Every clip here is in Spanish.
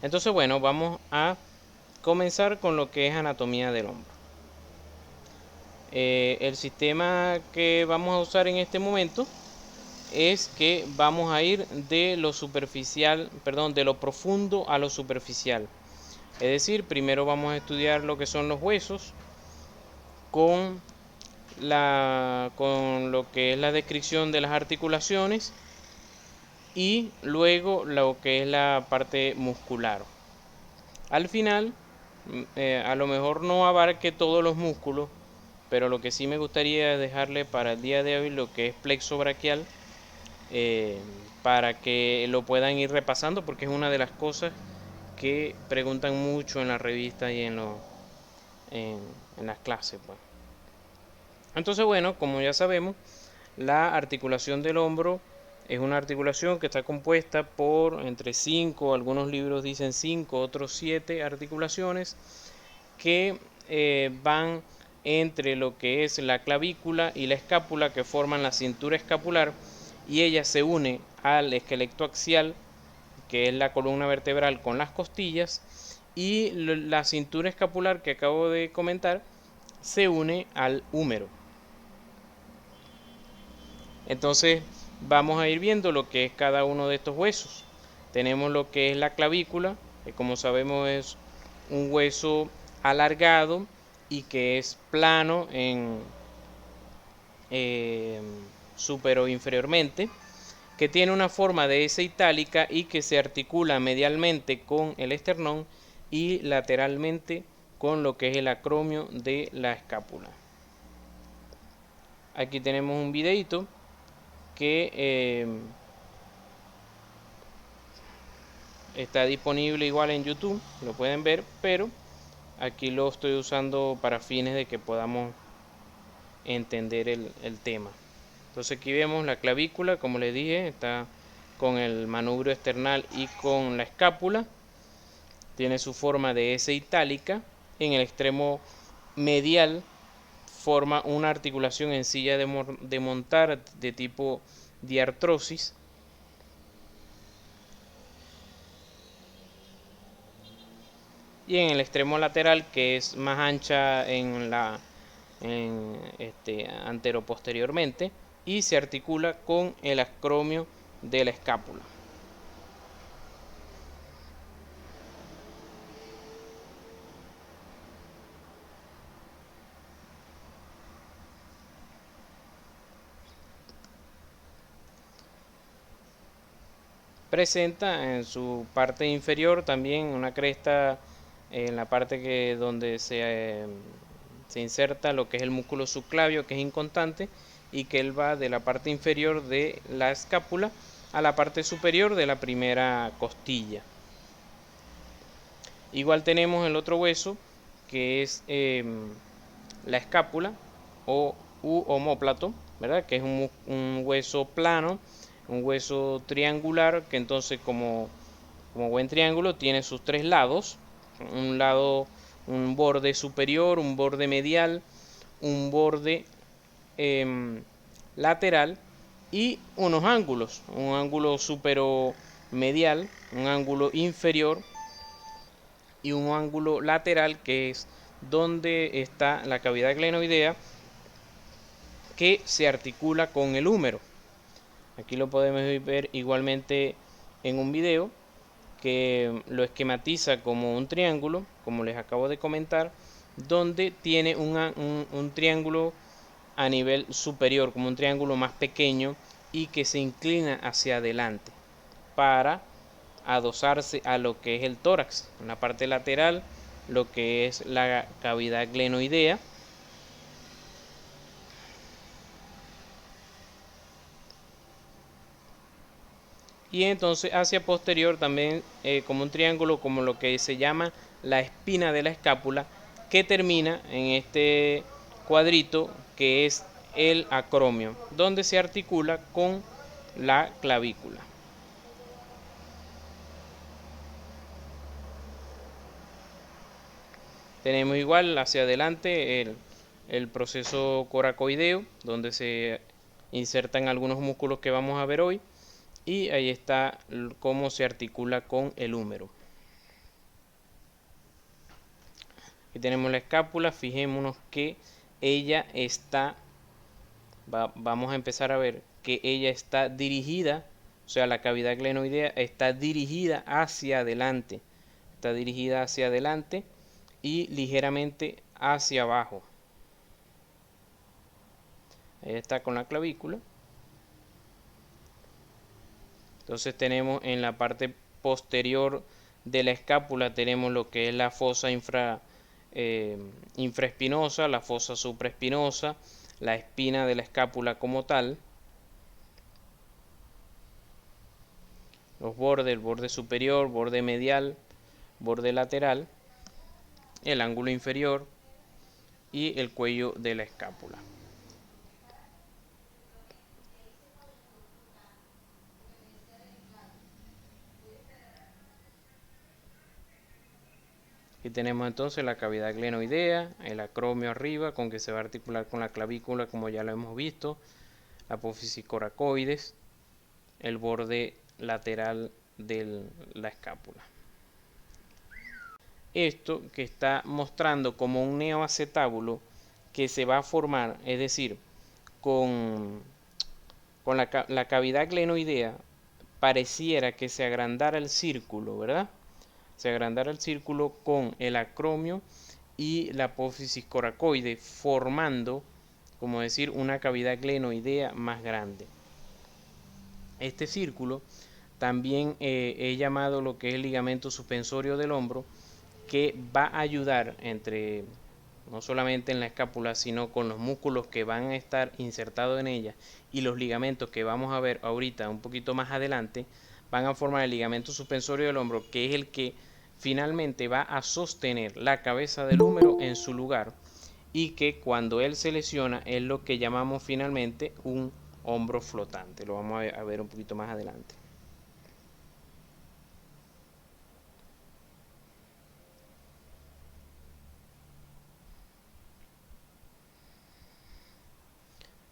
Entonces, bueno, vamos a comenzar con lo que es anatomía del hombro. El sistema que vamos a usar en este momento es que vamos a ir de lo superficial, perdón, de lo profundo a lo superficial. Es decir, primero vamos a estudiar lo que son los huesos con con lo que es la descripción de las articulaciones y luego lo que es la parte muscular. Al final, a lo mejor no abarque todos los músculos, pero lo que sí me gustaría es dejarle para el día de hoy lo que es plexo braquial, eh, para que lo puedan ir repasando, porque es una de las cosas que preguntan mucho en las revistas y en, en las clases, pues. Entonces, bueno, como ya sabemos, la articulación del hombro es una articulación que está compuesta por entre 5, algunos libros dicen 5, otros 7 articulaciones que van entre lo que es la clavícula y la escápula, que forman la cintura escapular, y ella se une al esqueleto axial, que es la columna vertebral, con las costillas, y la cintura escapular que acabo de comentar se une al húmero. Entonces vamos a ir viendo lo que es cada uno de estos huesos. Tenemos lo que es la clavícula, que como sabemos es un hueso alargado y que es plano en eh, super o inferiormente, que tiene una forma de S itálica y que se articula medialmente con el esternón y lateralmente con lo que es el acromio de la escápula. Aquí tenemos un videito que está disponible igual en YouTube, lo pueden ver, pero aquí lo estoy usando para fines de que podamos entender el tema. Entonces aquí vemos la clavícula, como les dije, está con el manubrio esternal y con la escápula. Tiene su forma de S itálica. En el extremo medial forma una articulación en silla de montar de tipo diartrosis. Y en el extremo lateral, que es más ancha anteroposteriormente, y se articula con el acromio de la escápula. Presenta en su parte inferior también una cresta en la parte donde se inserta lo que es el músculo subclavio, que es inconstante, y que él va de la parte inferior de la escápula a la parte superior de la primera costilla. Igual tenemos el otro hueso, que es la escápula o omóplato, ¿verdad? Que es un hueso plano, un hueso triangular, que entonces como buen triángulo tiene sus tres lados, un lado, un borde superior, un borde medial, un borde lateral y unos ángulos, un ángulo superomedial, un ángulo inferior y un ángulo lateral, que es donde está la cavidad glenoidea, que se articula con el húmero. Aquí lo podemos ver igualmente en un video que lo esquematiza como un triángulo, como les acabo de comentar, donde tiene un triángulo a nivel superior, como un triángulo más pequeño y que se inclina hacia adelante para adosarse a lo que es el tórax. En la parte lateral, lo que es la cavidad glenoidea. Y entonces hacia posterior también como un triángulo, como lo que se llama la espina de la escápula, que termina en este cuadrito que es el acromio, donde se articula con la clavícula. Tenemos igual hacia adelante el proceso coracoideo, donde se insertan algunos músculos que vamos a ver hoy, y ahí está cómo se articula con el húmero. Aquí tenemos la escápula, fijémonos que ella está, vamos a empezar a ver que ella está dirigida, o sea, la cavidad glenoidea está dirigida hacia adelante. Está dirigida hacia adelante y ligeramente hacia abajo. Ahí está con la clavícula. Entonces tenemos en la parte posterior de la escápula tenemos lo que es la fosa infraespinosa, la fosa supraespinosa, la espina de la escápula como tal, los bordes, el borde superior, borde medial, borde lateral, el ángulo inferior y el cuello de la escápula. Aquí tenemos entonces la cavidad glenoidea, el acromio arriba con que se va a articular con la clavícula como ya lo hemos visto, la apófisis coracoides, el borde lateral de la escápula. Esto que está mostrando como un neoacetábulo que se va a formar, es decir, con la cavidad glenoidea pareciera que se agrandara el círculo, ¿verdad? Se agrandara el círculo con el acromio y la apófisis coracoide, formando, como decir, una cavidad glenoidea más grande. Este círculo también he llamado lo que es el ligamento suspensorio del hombro, que va a ayudar entre no solamente en la escápula, sino con los músculos que van a estar insertados en ella y los ligamentos que vamos a ver ahorita un poquito más adelante, van a formar el ligamento suspensorio del hombro, que es el que finalmente va a sostener la cabeza del húmero en su lugar y que cuando él se lesiona es lo que llamamos finalmente un hombro flotante. Lo vamos a ver un poquito más adelante.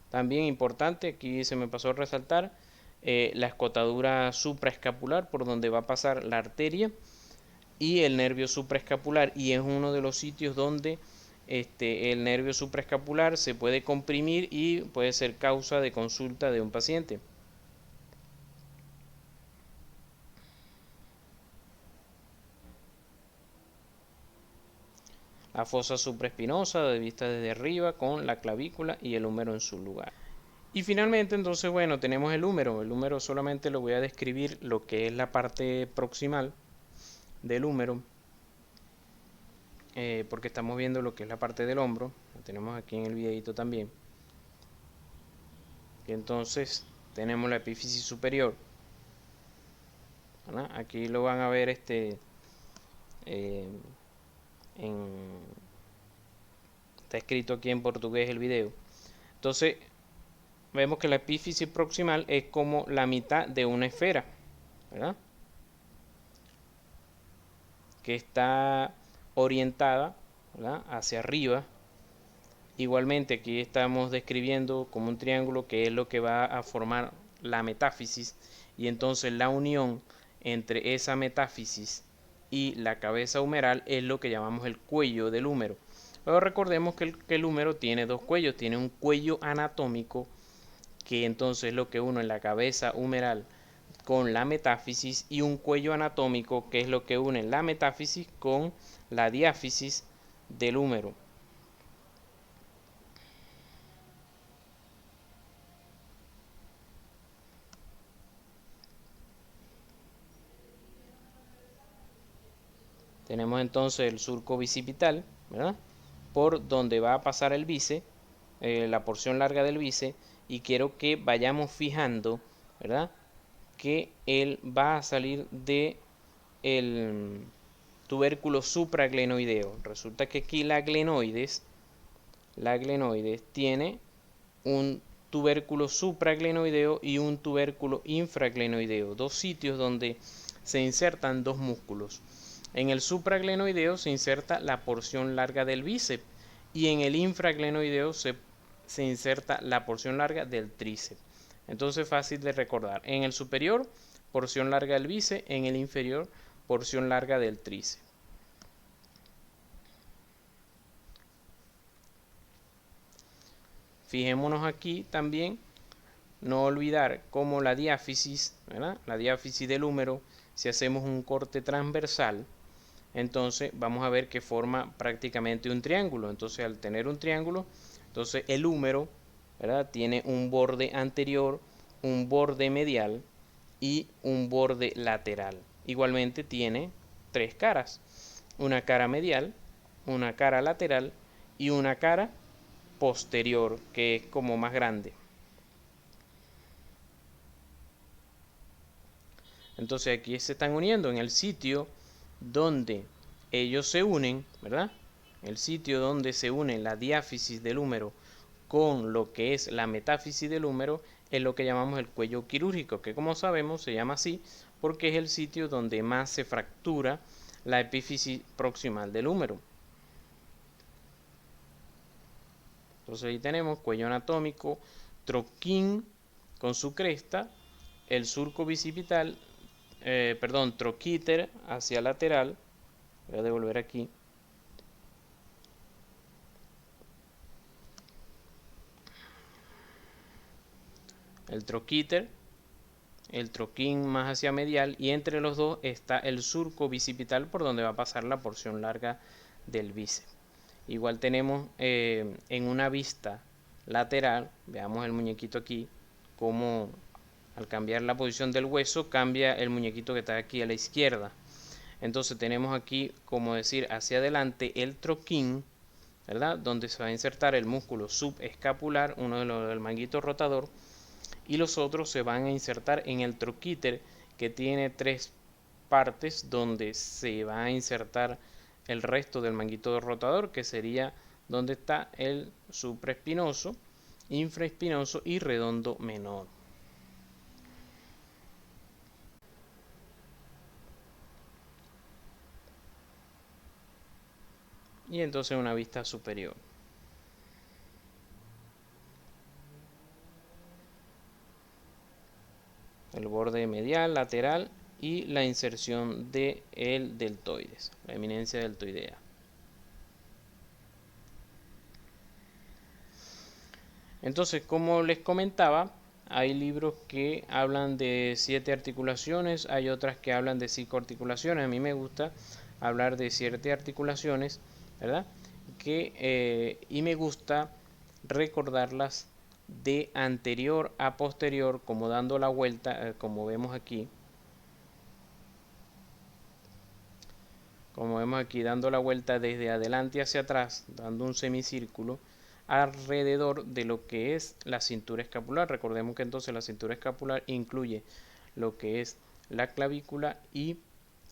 También importante, aquí se me pasó a resaltar, la escotadura supraescapular por donde va a pasar la arteria y el nervio supraescapular, y es uno de los sitios donde el nervio supraescapular se puede comprimir y puede ser causa de consulta de un paciente. La fosa supraespinosa de vista desde arriba con la clavícula y el húmero en su lugar. Y finalmente, entonces, bueno, tenemos el húmero. El húmero solamente lo voy a describir lo que es la parte proximal del húmero, porque estamos viendo lo que es la parte del hombro. Lo tenemos aquí en el videito también. Y entonces tenemos la epífisis superior. ¿Verdad? Aquí lo van a ver está escrito aquí en portugués el video. Entonces vemos que la epífisis proximal es como la mitad de una esfera, ¿verdad? Que está orientada, ¿verdad?, hacia arriba. Igualmente aquí estamos describiendo como un triángulo, que es lo que va a formar la metáfisis, y entonces la unión entre esa metáfisis y la cabeza humeral es lo que llamamos el cuello del húmero. Pero recordemos que el húmero tiene dos cuellos, tiene un cuello anatómico, que entonces es lo que une la cabeza humeral con la metáfisis, y un cuello anatómico, que es lo que une la metáfisis con la diáfisis del húmero. Tenemos entonces el surco bicipital, ¿verdad?, por donde va a pasar el bíceps, la porción larga del bíceps, y quiero que vayamos fijando, ¿verdad?, que él va a salir de el tubérculo supraglenoideo. Resulta que aquí la glenoides tiene un tubérculo supraglenoideo y un tubérculo infraglenoideo, dos sitios donde se insertan dos músculos. En el supraglenoideo se inserta la porción larga del bíceps y en el infraglenoideo se inserta la porción larga del tríceps. Entonces, fácil de recordar. En el superior, porción larga del bíceps; en el inferior, porción larga del tríceps. Fijémonos aquí también, no olvidar cómo la diáfisis, ¿verdad? La diáfisis del húmero, si hacemos un corte transversal, entonces vamos a ver que forma prácticamente un triángulo. Entonces al tener un triángulo, entonces el húmero, ¿verdad? Tiene un borde anterior, un borde medial y un borde lateral. Igualmente tiene tres caras, una cara medial, una cara lateral y una cara posterior, que es como más grande. Entonces aquí se están uniendo en el sitio donde ellos se unen, ¿verdad? El sitio donde se une la diáfisis del húmero con lo que es la metáfisis del húmero es lo que llamamos el cuello quirúrgico, que como sabemos se llama así porque es el sitio donde más se fractura la epífisis proximal del húmero. Entonces ahí tenemos cuello anatómico, troquín con su cresta, el surco bicipital, troquíter hacia lateral. Voy a devolver aquí. El troquíter, el troquín más hacia medial y entre los dos está el surco bicipital por donde va a pasar la porción larga del bíceps. Igual tenemos en una vista lateral, veamos el muñequito aquí, como al cambiar la posición del hueso cambia el muñequito que está aquí a la izquierda. Entonces tenemos aquí, como decir, hacia adelante el troquín, ¿verdad? Donde se va a insertar el músculo subescapular, uno de los del manguito rotador, y los otros se van a insertar en el troquíter, que tiene tres partes donde se va a insertar el resto del manguito rotador, que sería donde está el supraespinoso, infraespinoso y redondo menor. Y entonces una vista superior. El borde medial, lateral y la inserción del deltoides, la eminencia deltoidea. Entonces, como les comentaba, hay libros que hablan de 7 articulaciones, hay otras que hablan de 5 articulaciones. A mí me gusta hablar de 7 articulaciones, ¿verdad? Y me gusta recordarlas de anterior a posterior, como dando la vuelta, como vemos aquí. Como vemos aquí, dando la vuelta desde adelante hacia atrás, dando un semicírculo alrededor de lo que es la cintura escapular. Recordemos que entonces la cintura escapular incluye lo que es la clavícula y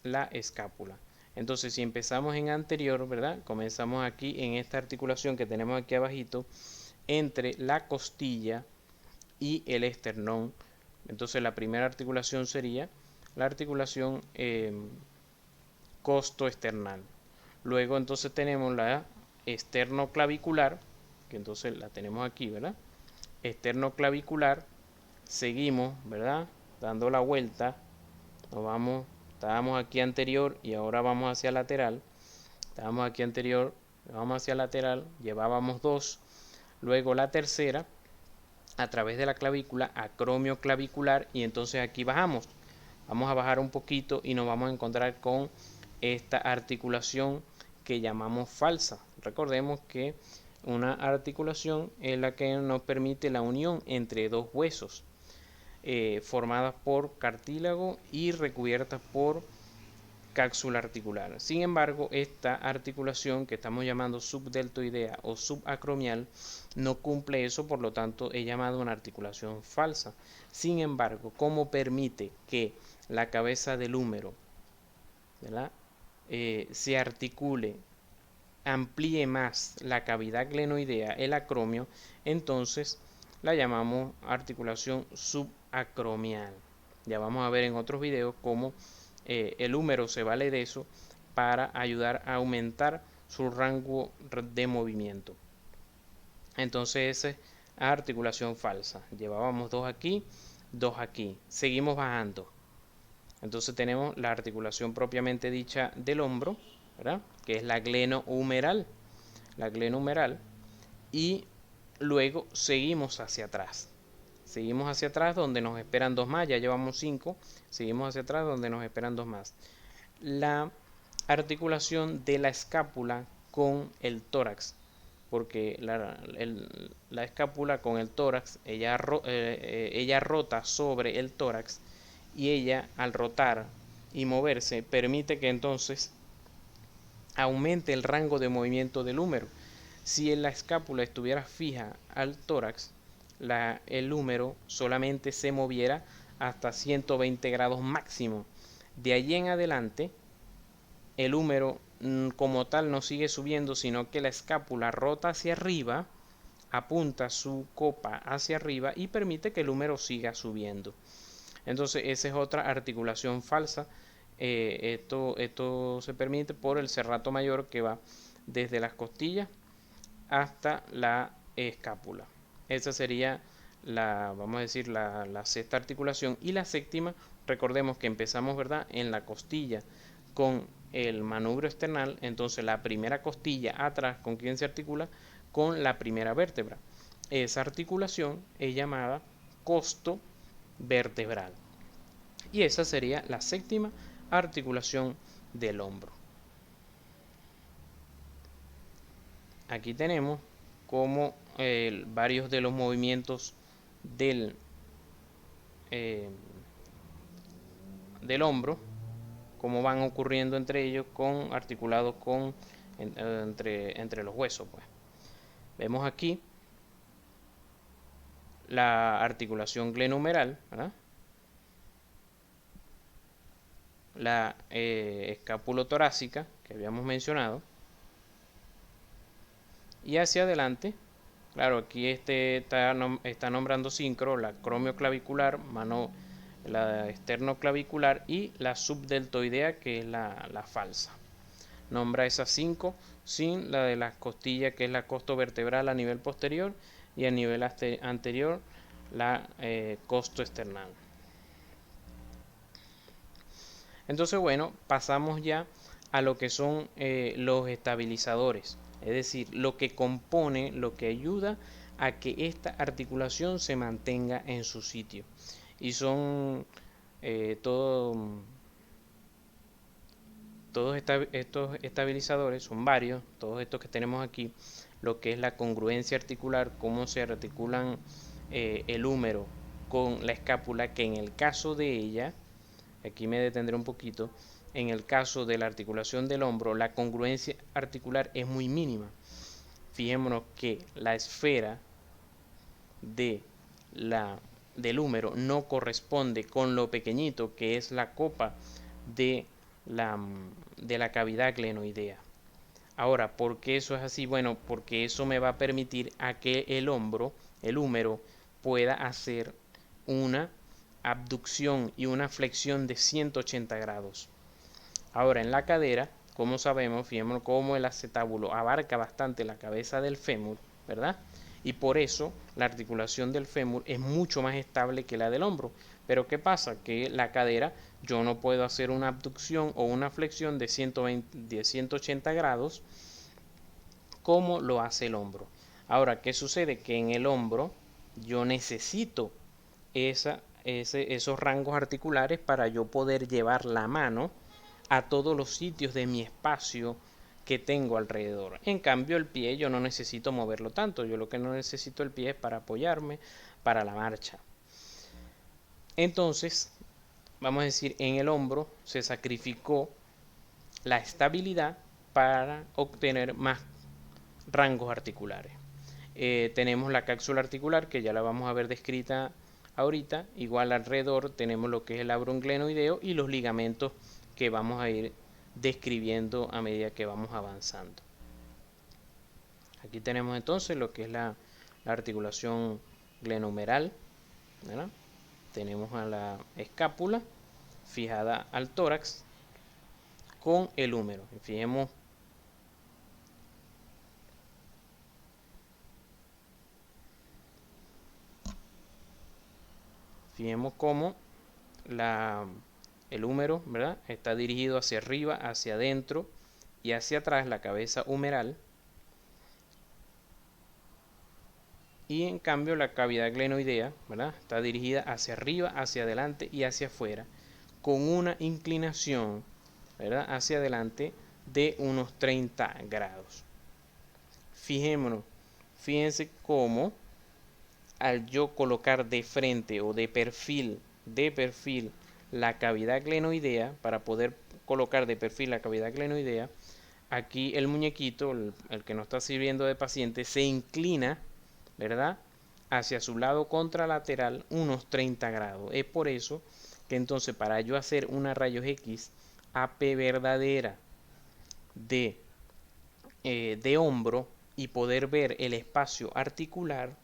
la escápula. Entonces, si empezamos en anterior, ¿verdad? Comenzamos aquí en esta articulación que tenemos aquí abajito entre la costilla y el esternón. Entonces, la primera articulación sería la articulación costoesternal. Luego entonces tenemos la esternoclavicular, que entonces la tenemos aquí, ¿verdad? Esternoclavicular, seguimos, ¿verdad? Dando la vuelta, nos vamos, estábamos aquí anterior y ahora vamos hacia lateral. Estábamos aquí anterior, vamos hacia lateral, llevábamos dos, luego la tercera, a través de la clavícula, acromio clavicular, y entonces aquí bajamos. Vamos a bajar un poquito y nos vamos a encontrar con esta articulación que llamamos falsa. Recordemos que una articulación es la que nos permite la unión entre dos huesos formadas por cartílago y recubiertas por cápsula articular. Sin embargo, esta articulación que estamos llamando subdeltoidea o subacromial no cumple eso, por lo tanto es llamada una articulación falsa. Sin embargo, como permite que la cabeza del húmero, ¿verdad? Se articule, amplíe más la cavidad glenoidea, el acromio, entonces la llamamos articulación subacromial. Ya vamos a ver en otros videos cómo el húmero se vale de eso para ayudar a aumentar su rango de movimiento. Entonces esa es articulación falsa. Llevábamos dos aquí, dos aquí. Seguimos bajando. Entonces tenemos la articulación propiamente dicha del hombro, ¿verdad? Que es la glenohumeral. La glenohumeral. Y luego seguimos hacia atrás. Seguimos hacia atrás donde nos esperan 2 más, ya llevamos 5. Seguimos hacia atrás donde nos esperan 2 más. La articulación de la escápula con el tórax, porque la escápula con el tórax, ella rota sobre el tórax, y ella al rotar y moverse permite que entonces aumente el rango de movimiento del húmero. Si la escápula estuviera fija al tórax, el húmero solamente se moviera hasta 120 grados máximo. De allí en adelante, el húmero como tal no sigue subiendo, sino que la escápula rota hacia arriba, apunta su copa hacia arriba y permite que el húmero siga subiendo. Entonces esa es otra articulación falsa. Esto se permite por el serrato mayor, que va desde las costillas hasta la escápula. Esa sería vamos a decir, la sexta articulación. Y la séptima, recordemos que empezamos, ¿verdad?, en la costilla con el manubrio esternal. Entonces la primera costilla atrás, ¿con quién se articula? Con la primera vértebra. Esa articulación es llamada costo vertebral. Y esa sería la séptima articulación del hombro. Aquí tenemos como varios de los movimientos del hombro, cómo van ocurriendo entre ellos, articulados entre los huesos, pues. Vemos aquí la articulación glenohumeral, ¿verdad?, la escapulotorácica que habíamos mencionado, y hacia adelante, claro, aquí está nombrando sincro, la cromioclavicular, la esternoclavicular y la subdeltoidea, que es la falsa. Nombra esas 5 sin la de las costillas, que es la costo vertebral a nivel posterior, y a nivel anterior la costo esternal. Entonces, bueno, pasamos ya a lo que son los estabilizadores, es decir, lo que compone, lo que ayuda a que esta articulación se mantenga en su sitio. Y son todos estos estabilizadores, son varios, todos estos que tenemos aquí, lo que es la congruencia articular, cómo se articulan el húmero con la escápula, que en el caso de ella, aquí me detendré un poquito, en el caso de la articulación del hombro, la congruencia articular es muy mínima. Fijémonos que la esfera del húmero no corresponde con lo pequeñito que es la copa de la cavidad glenoidea. Ahora, ¿por qué eso es así? Bueno, porque eso me va a permitir a que el húmero, pueda hacer una abducción y una flexión de 180 grados. Ahora, en la cadera, como sabemos, fijémonos cómo el acetábulo abarca bastante la cabeza del fémur, ¿verdad? Y por eso la articulación del fémur es mucho más estable que la del hombro. Pero ¿qué pasa? Que la cadera, yo no puedo hacer una abducción o una flexión de 180 grados como lo hace el hombro. Ahora, ¿qué sucede? Que en el hombro yo necesito esos rangos articulares para yo poder llevar la mano a todos los sitios de mi espacio que tengo alrededor. En cambio, el pie yo no necesito moverlo tanto. Yo lo que no necesito el pie es para apoyarme para la marcha. Entonces, vamos a decir, en el hombro se sacrificó la estabilidad para obtener más rangos articulares. Tenemos la cápsula articular, que ya la vamos a ver descrita ahorita. Igual alrededor tenemos lo que es el abrón glenoideo y los ligamentos que vamos a ir describiendo a medida que vamos avanzando. Aquí tenemos entonces lo que es la articulación glenohumeral, ¿verdad? Tenemos a la escápula fijada al tórax con el húmero. Fijemos cómo el húmero, ¿verdad?, está dirigido hacia arriba, hacia adentro y hacia atrás, la cabeza humeral. y en cambio la cavidad glenoidea, ¿verdad?, está dirigida hacia arriba, hacia adelante y hacia afuera, con una inclinación, ¿verdad?, hacia adelante de unos 30 grados. Fíjense cómo al yo colocar de frente o de perfil la cavidad glenoidea, para poder colocar de perfil la cavidad glenoidea, aquí el muñequito, el que nos está sirviendo de paciente, se inclina, ¿verdad?, hacia su lado contralateral unos 30 grados. Es por eso que entonces para yo hacer una rayos X AP verdadera de hombro y poder ver el espacio articular,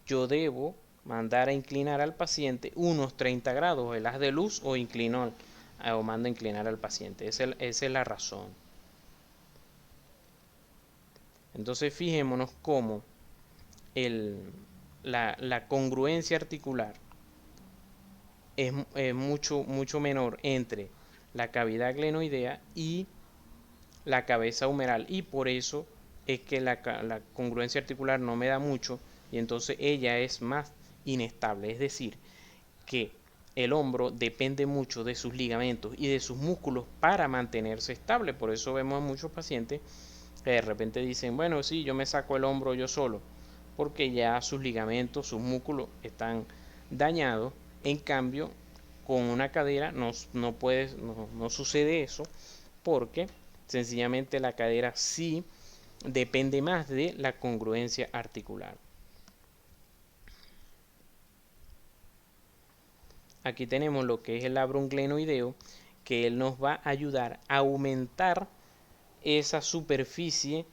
yo debo mandar a inclinar al paciente unos 30 grados, el haz de luz, o inclino o mando a inclinar al paciente. Esa es la razón. Entonces fijémonos cómo la congruencia articular es mucho menor entre la cavidad glenoidea y la cabeza humeral, y por eso es que la congruencia articular no me da mucho y entonces ella es más inestable. Es decir, que el hombro depende mucho de sus ligamentos y de sus músculos para mantenerse estable. Por eso vemos a muchos pacientes que de repente dicen, bueno, sí, yo me saco el hombro yo solo, porque ya sus ligamentos, sus músculos están dañados. En cambio, con una cadera no sucede eso, porque sencillamente la cadera sí depende más de la congruencia articular. Aquí tenemos lo que es el labrum glenoideo, que él nos va a ayudar a aumentar esa superficie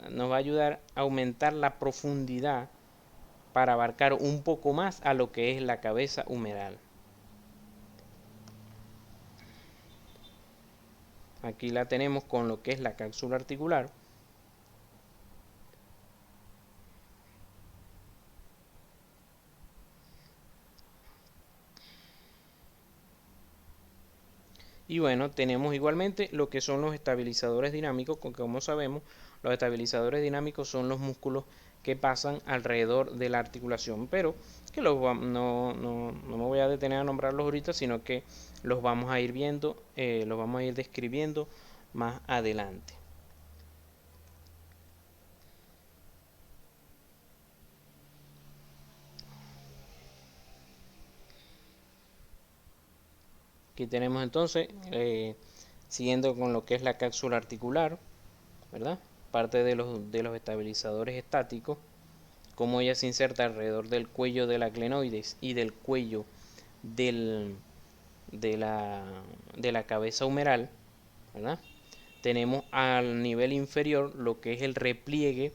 nos va a ayudar a aumentar la profundidad para abarcar un poco más a lo que es la cabeza humeral. Aquí la tenemos con lo que es la cápsula articular. Y bueno, tenemos igualmente lo que son los estabilizadores dinámicos, que como sabemos, los estabilizadores dinámicos son los músculos que pasan alrededor de la articulación, pero que no me voy a detener a nombrarlos ahorita, sino que los vamos a ir viendo, los vamos a ir describiendo más adelante. Aquí tenemos entonces, siguiendo con lo que es la cápsula articular, ¿verdad?, parte de los estabilizadores estáticos, cómo ella se inserta alrededor del cuello de la glenoides y del cuello del, de, la cabeza humeral, ¿verdad? Tenemos al nivel inferior lo que es el repliegue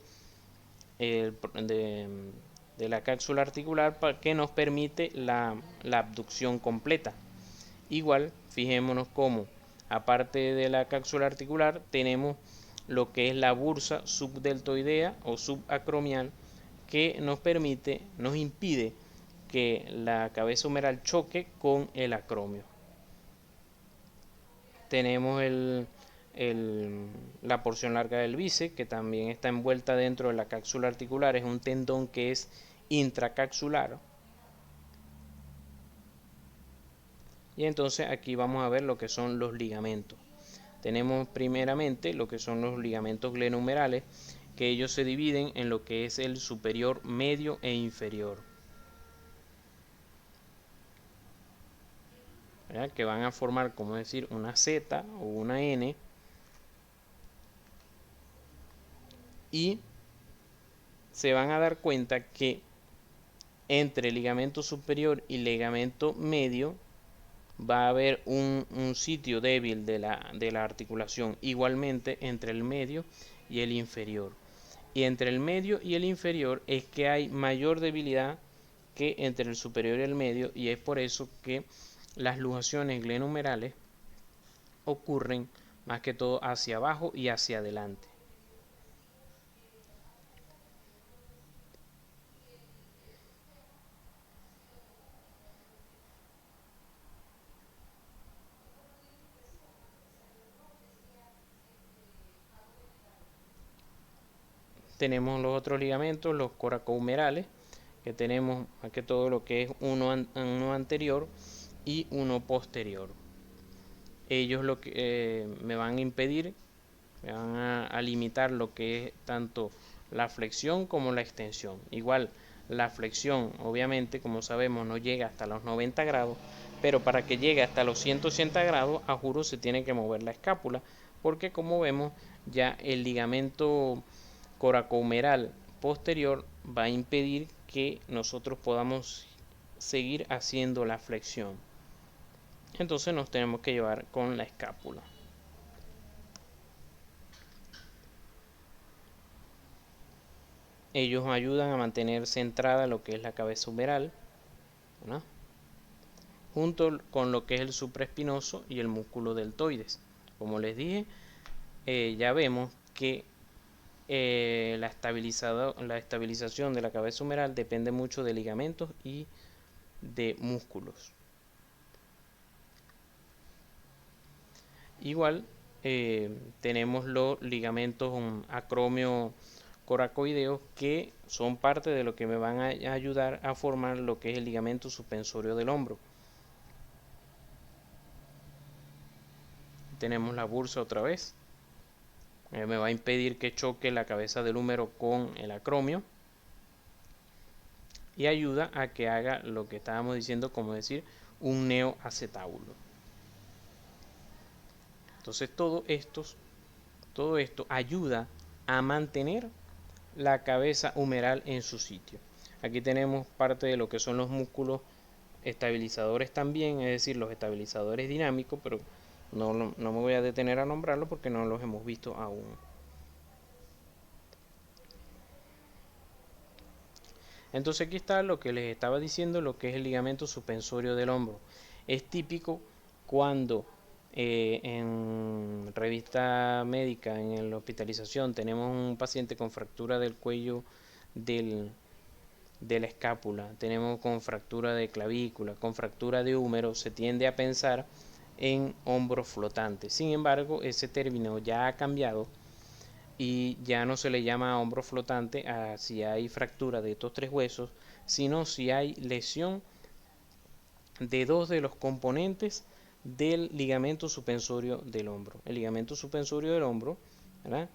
de la cápsula articular, que nos permite la abducción completa. Igual, fijémonos cómo, aparte de la cápsula articular, tenemos lo que es la bursa subdeltoidea o subacromial, que nos impide que la cabeza humeral choque con el acromio. Tenemos la porción larga del bíceps, que también está envuelta dentro de la cápsula articular. Es un tendón que es intracapsular. Y entonces aquí vamos a ver lo que son los ligamentos. Tenemos primeramente lo que son los ligamentos glenohumerales, que ellos se dividen en lo que es el superior, medio e inferior, ¿verdad?, que van a formar, como decir, una Z o una N, y se van a dar cuenta que entre ligamento superior y ligamento medio va a haber un sitio débil de la articulación, igualmente entre el medio y el inferior. Y entre el medio y el inferior es que hay mayor debilidad que entre el superior y el medio, y es por eso que las luxaciones glenohumerales ocurren más que todo hacia abajo y hacia adelante. tenemos los otros ligamentos, los coracohumerales, que tenemos más que todo lo que es uno anterior y uno posterior. Ellos lo que me van a impedir, me van a limitar lo que es tanto la flexión como la extensión. Igual la flexión, obviamente, como sabemos, no llega hasta los 90 grados, pero para que llegue hasta los 180 grados, a juro se tiene que mover la escápula, porque como vemos, ya el ligamento coracohumeral posterior va a impedir que nosotros podamos seguir haciendo la flexión. Entonces nos tenemos que llevar con la escápula. Ellos ayudan a mantener centrada lo que es la cabeza humeral, ¿no?, junto con lo que es el supraespinoso y el músculo deltoides. Como les dije, ya vemos que la estabilización de la cabeza humeral depende mucho de ligamentos y de músculos. Igual tenemos los ligamentos acromio coracoideos, que son parte de lo que me van a ayudar a formar lo que es el ligamento suspensorio del hombro. Tenemos la bursa otra vez, me va a impedir que choque la cabeza del húmero con el acromio y ayuda a que haga lo que estábamos diciendo, como decir un neoacetábulo. Entonces todo esto ayuda a mantener la cabeza humeral en su sitio. Aquí tenemos parte de lo que son los músculos estabilizadores también, es decir, los estabilizadores dinámicos, pero no me voy a detener a nombrarlos porque no los hemos visto aún. Entonces aquí está lo que les estaba diciendo, lo que es el ligamento suspensorio del hombro. Es típico cuando en revista médica, en la hospitalización, tenemos un paciente con fractura del cuello de la escápula, tenemos con fractura de clavícula, con fractura de húmero, se tiende a pensar en hombro flotante. Sin embargo, ese término ya ha cambiado y ya no se le llama hombro flotante a si hay fractura de estos tres huesos, sino si hay lesión de dos de los componentes del ligamento suspensorio del hombro. El ligamento suspensorio del hombro, ¿verdad?,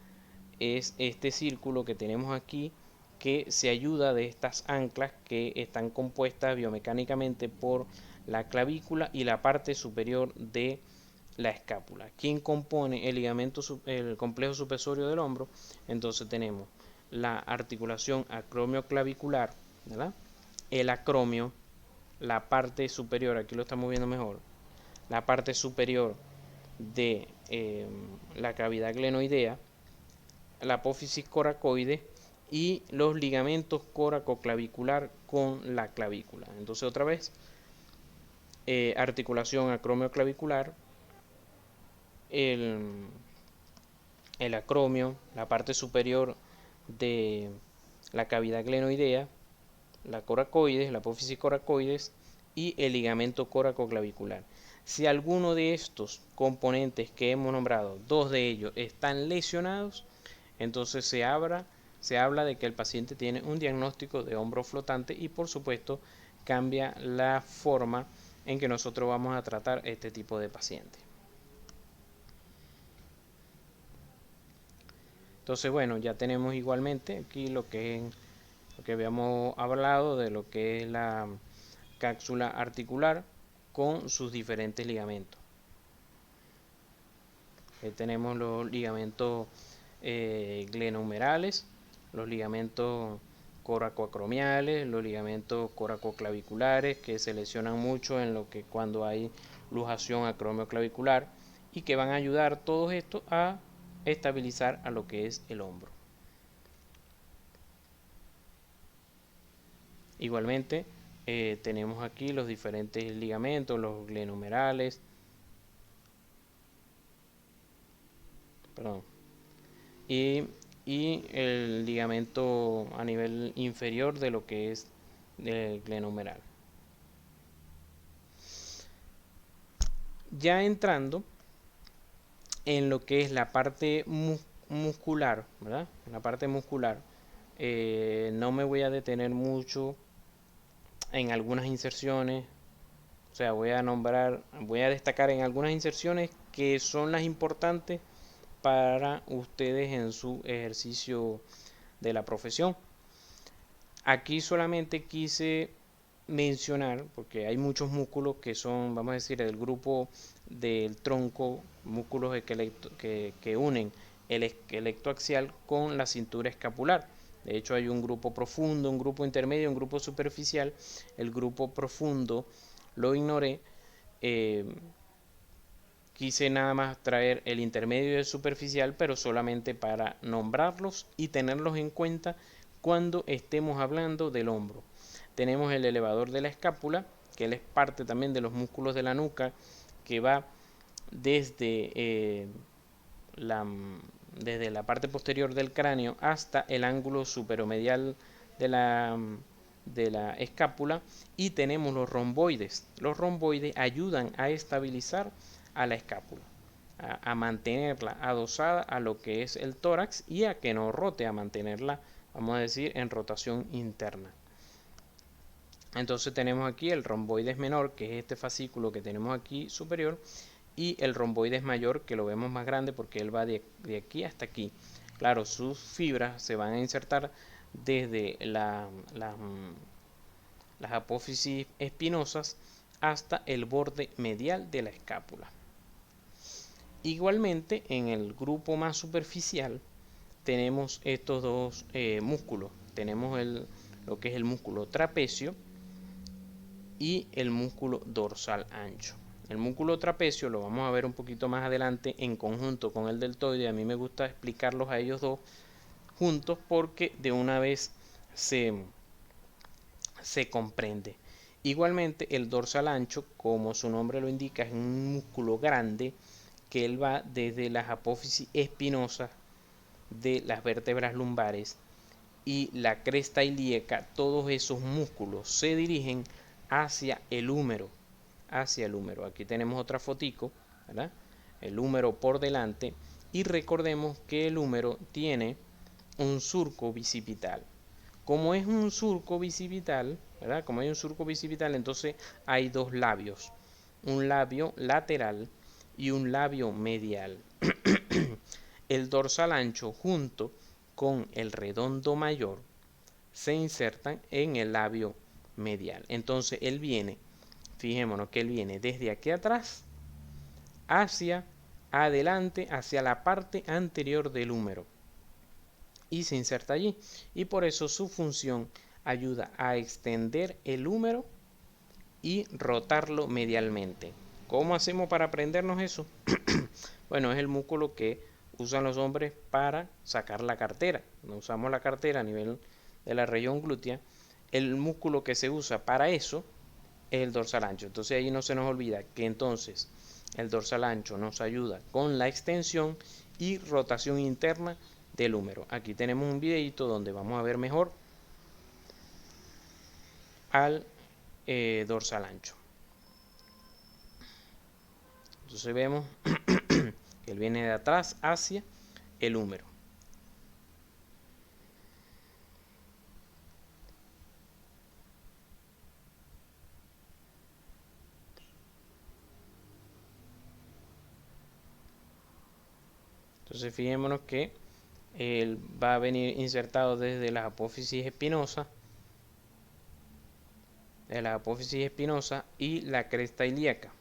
es este círculo que tenemos aquí, que se ayuda de estas anclas que están compuestas biomecánicamente por la clavícula y la parte superior de la escápula. ¿Quién compone el complejo suspensorio del hombro? Entonces tenemos la articulación acromioclavicular, ¿verdad?, el acromio, la parte superior, aquí lo estamos viendo mejor, la parte superior de la cavidad glenoidea, la apófisis coracoide y los ligamentos coracoclavicular con la clavícula. Entonces otra vez, articulación acromioclavicular, el acromio, la parte superior de la cavidad glenoidea, la coracoides, la apófisis coracoides y el ligamento coracoclavicular. Si alguno de estos componentes que hemos nombrado, dos de ellos, están lesionados, entonces se habla de que el paciente tiene un diagnóstico de hombro flotante y por supuesto cambia la forma en que nosotros vamos a tratar este tipo de paciente. Entonces, bueno, ya tenemos igualmente aquí lo que habíamos hablado de lo que es la cápsula articular con sus diferentes ligamentos. Tenemos los ligamentos glenohumerales, los ligamentos coracoacromiales, los ligamentos coracoclaviculares, que se lesionan mucho en lo que cuando hay luxación acromioclavicular, y que van a ayudar todos estos a estabilizar a lo que es el hombro. Igualmente tenemos aquí los diferentes ligamentos, los glenohumerales, y el ligamento a nivel inferior de lo que es el glenohumeral. Ya entrando en lo que es la parte muscular, ¿verdad? La parte muscular, no me voy a detener mucho en algunas inserciones. O sea, voy a destacar en algunas inserciones que son las importantes para ustedes en su ejercicio de la profesión. Aquí solamente quise mencionar, porque hay muchos músculos que son, vamos a decir, del grupo del tronco, músculos que unen el esqueleto axial con la cintura escapular. De hecho, hay un grupo profundo, un grupo intermedio, un grupo superficial. El grupo profundo lo ignoré. Quise nada más traer el intermedio y el superficial, pero solamente para nombrarlos y tenerlos en cuenta cuando estemos hablando del hombro. Tenemos el elevador de la escápula, que él es parte también de los músculos de la nuca, que va desde, desde la parte posterior del cráneo hasta el ángulo superomedial de la escápula. Y tenemos los romboides. Los romboides ayudan a estabilizar a la escápula, a mantenerla adosada a lo que es el tórax y a que no rote, a mantenerla, vamos a decir, en rotación interna. Entonces tenemos aquí el romboides menor, que es este fascículo que tenemos aquí superior, y el romboides mayor, que lo vemos más grande porque él va de aquí hasta aquí. Claro, sus fibras se van a insertar desde las apófisis espinosas hasta el borde medial de la escápula. Igualmente, en el grupo más superficial tenemos estos dos músculos. Tenemos lo que es el músculo trapecio y el músculo dorsal ancho. El músculo trapecio lo vamos a ver un poquito más adelante en conjunto con el deltoide. A mí me gusta explicarlos a ellos dos juntos porque de una vez se comprende. Igualmente el dorsal ancho, como su nombre lo indica, es un músculo grande que él va desde las apófisis espinosas de las vértebras lumbares y la cresta ilíaca. Todos esos músculos se dirigen hacia el húmero, Aquí tenemos otra fotico, ¿verdad? El húmero por delante, y recordemos que el húmero tiene un surco bicipital. Como es un surco bicipital, ¿verdad? Como hay un surco bicipital, entonces hay dos labios, un labio lateral y un labio medial. El dorsal ancho junto con el redondo mayor se insertan en el labio medial. Entonces él viene, fijémonos que él viene desde aquí atrás hacia adelante, hacia la parte anterior del húmero, y se inserta allí. Y por eso su función ayuda a extender el húmero y rotarlo medialmente. ¿Cómo hacemos para aprendernos eso? Bueno, es el músculo que usan los hombres para sacar la cartera. No usamos la cartera a nivel de la región glútea. El músculo que se usa para eso es el dorsal ancho. Entonces ahí no se nos olvida que entonces el dorsal ancho nos ayuda con la extensión y rotación interna del húmero. Aquí tenemos un videito donde vamos a ver mejor al dorsal ancho. Entonces vemos que él viene de atrás hacia el húmero. Entonces fijémonos que él va a venir insertado desde las apófisis espinosas, y la cresta ilíaca,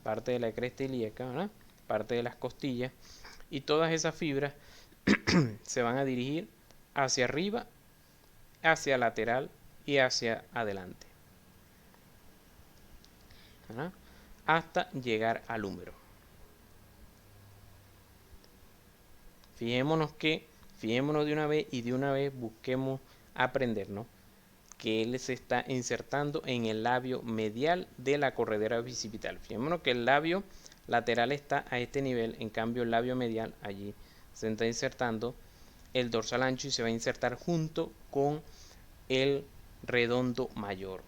parte de la cresta ilíaca, ¿verdad? Parte de las costillas, y todas esas fibras se van a dirigir hacia arriba, hacia lateral y hacia adelante, ¿verdad? Hasta llegar al húmero. Fijémonos de una vez, y de una vez busquemos aprendernos que él se está insertando en el labio medial de la corredera bicipital. Fijémonos que el labio lateral está a este nivel, en cambio el labio medial allí se está insertando el dorsal ancho y se va a insertar junto con el redondo mayor.